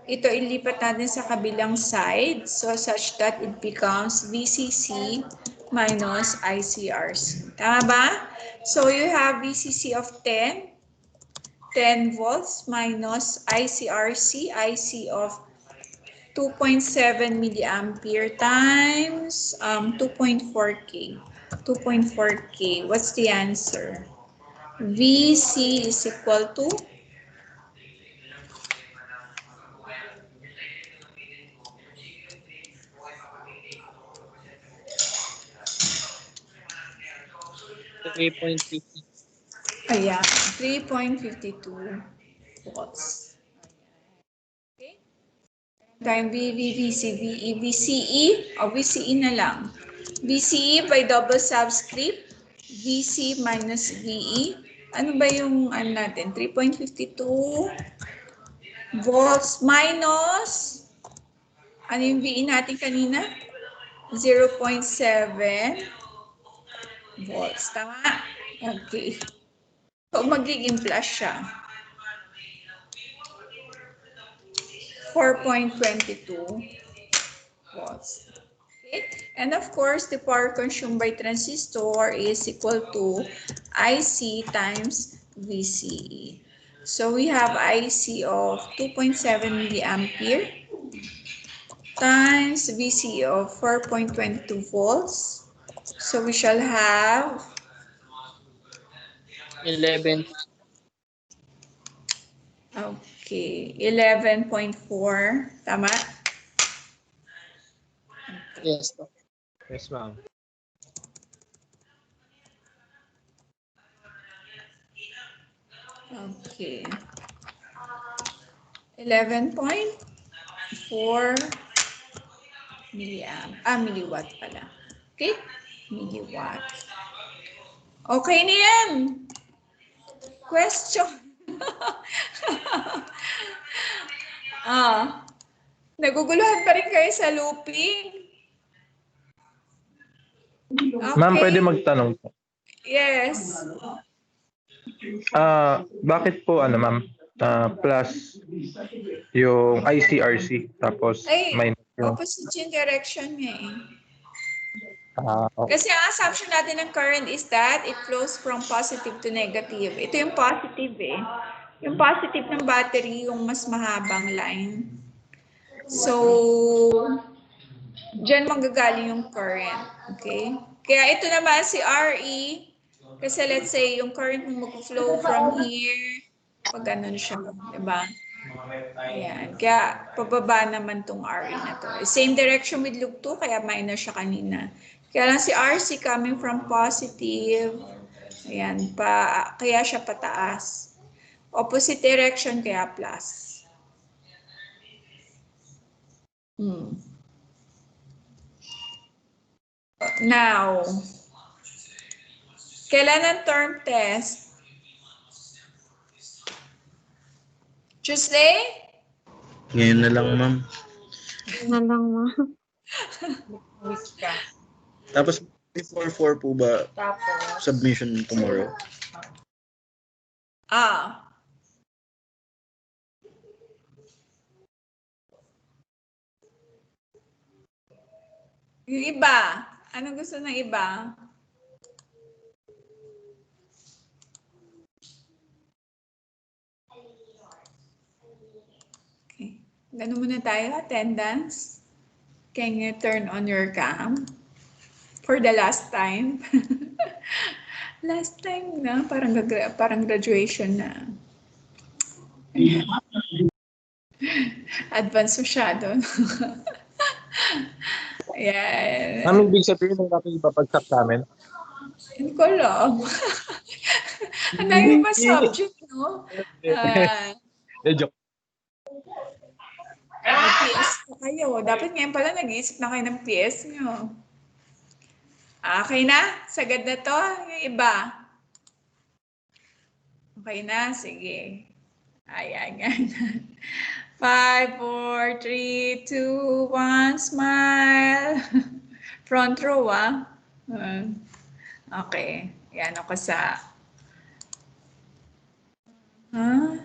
ito ilipat natin sa kabilang side. So such that it becomes VCC minus ICRC. Tama ba? So you have VCC of 10 volts minus ICRC, IC of 2.7 milliampere times 2.4K. 2.4K. What's the answer? VC is equal to 3.50. ayan, 3.52 volts. Okay? Time VCE, o VCE na lang. VCE by double subscript, VC minus VE. Ano ba yung natin? 3.52 volts minus, ano yung VE natin kanina? 0.7 volts. Tama? Okay. So, magiging plus siya. 4.22 volts. Okay? And of course, the power consumed by transistor is equal to IC times VCE. So we have IC of 2.7 milliampere times VCE of 4.22 volts. So we shall have 11. okay, 11.4. Tama? Yes. Yes, ma'am. Okay. 11.4 milliwatt pala. Okay? Milliwatt. Okay na yan. Question. Naguguluhan pa rin kayo sa looping. Okay. Ma'am, pwede magtanong po. Yes. Bakit po ma'am, plus yung ICRC tapos Ay, minus yung opposite yung direction niya eh. okay. Kasi ang assumption natin ng current is that it flows from positive to negative. Ito yung positive eh. Yung positive ng battery, yung mas mahabang line. So, dyan manggagaling yung current. Okay? Kaya ito naman si RE, kasi let's say yung current mo mag-flow from here, pag ganun siya. Diba? Ayan. Kaya pababa naman tong RE na to. Same direction with loop 2, kaya minus siya kanina. Kaya lang si RC coming from positive. Ayan. Kaya siya pataas. Opposite direction, kaya plus. Now, kailan ang term test? Tuesday? Ngayon na lang, ma'am. Na lang, ma. Tapos, before 4 po ba submission tomorrow? Yung iba. Anong gusto ng iba? Okay. Ganun muna tayo. Attendance. Can you turn on your cam? For the last time. Last time na, parang graduation na. Advance masyado. Yan. Ma'am, ibig sabihin ng natin ipapagsak namin? Hindi ko alam. Ang dami pa subject, no? Joke. PS pa kayo. Dapat ngayon pala nag-iisip na kayo ng PS nyo. Okay na? Sagad na to? Yung iba? Okay na? Sige. Ayan, yan. 5, 4, 3, 2, 1, smile. Front row, ah. Okay. Yan ako sa... Huh?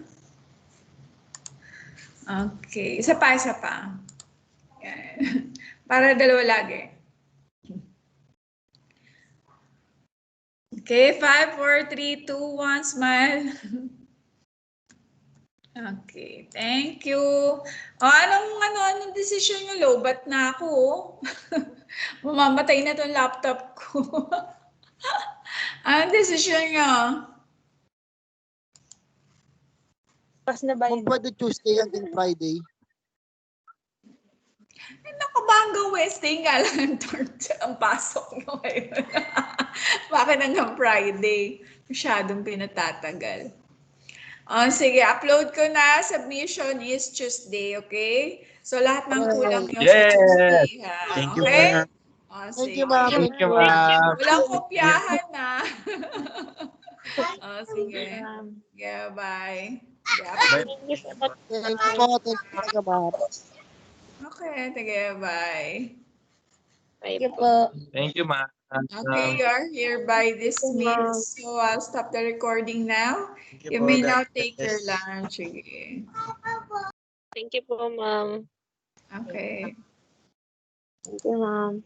Okay. Isa pa. Yan. Para dalawa lagi. Okay. 5, 4, 3, 2, 1, smile. Okay. Thank you. Anong decision nyo? Lobat na ako. Mamamatay na tong laptop ko. Anong decision nyo? Kung pwede Tuesday hanggang Friday. Naku ba hanggang Wednesday nga lang ang pasok nyo ngayon? Bakit hanggang Friday? Masyadong pinatatagal. Sige, upload ko na. Submission is Tuesday, okay? So, lahat ng kulang nyo sa Tuesday, ha? Thank you, Okay? ma'am. Thank you, ma'am. Thank you, ma'am. Walang kopyahan, na. Sige. Yeah, bye. Yeah, Thank you po. Thank you, ma'am. okay, sige, bye. Thank you po. Thank you, ma'am. Okay, you are hereby dismissed. So, I'll stop the recording now. Thank You po, may God now take your bless. lunch. Sige. Thank you po, ma'am. Okay. Thank you, ma'am.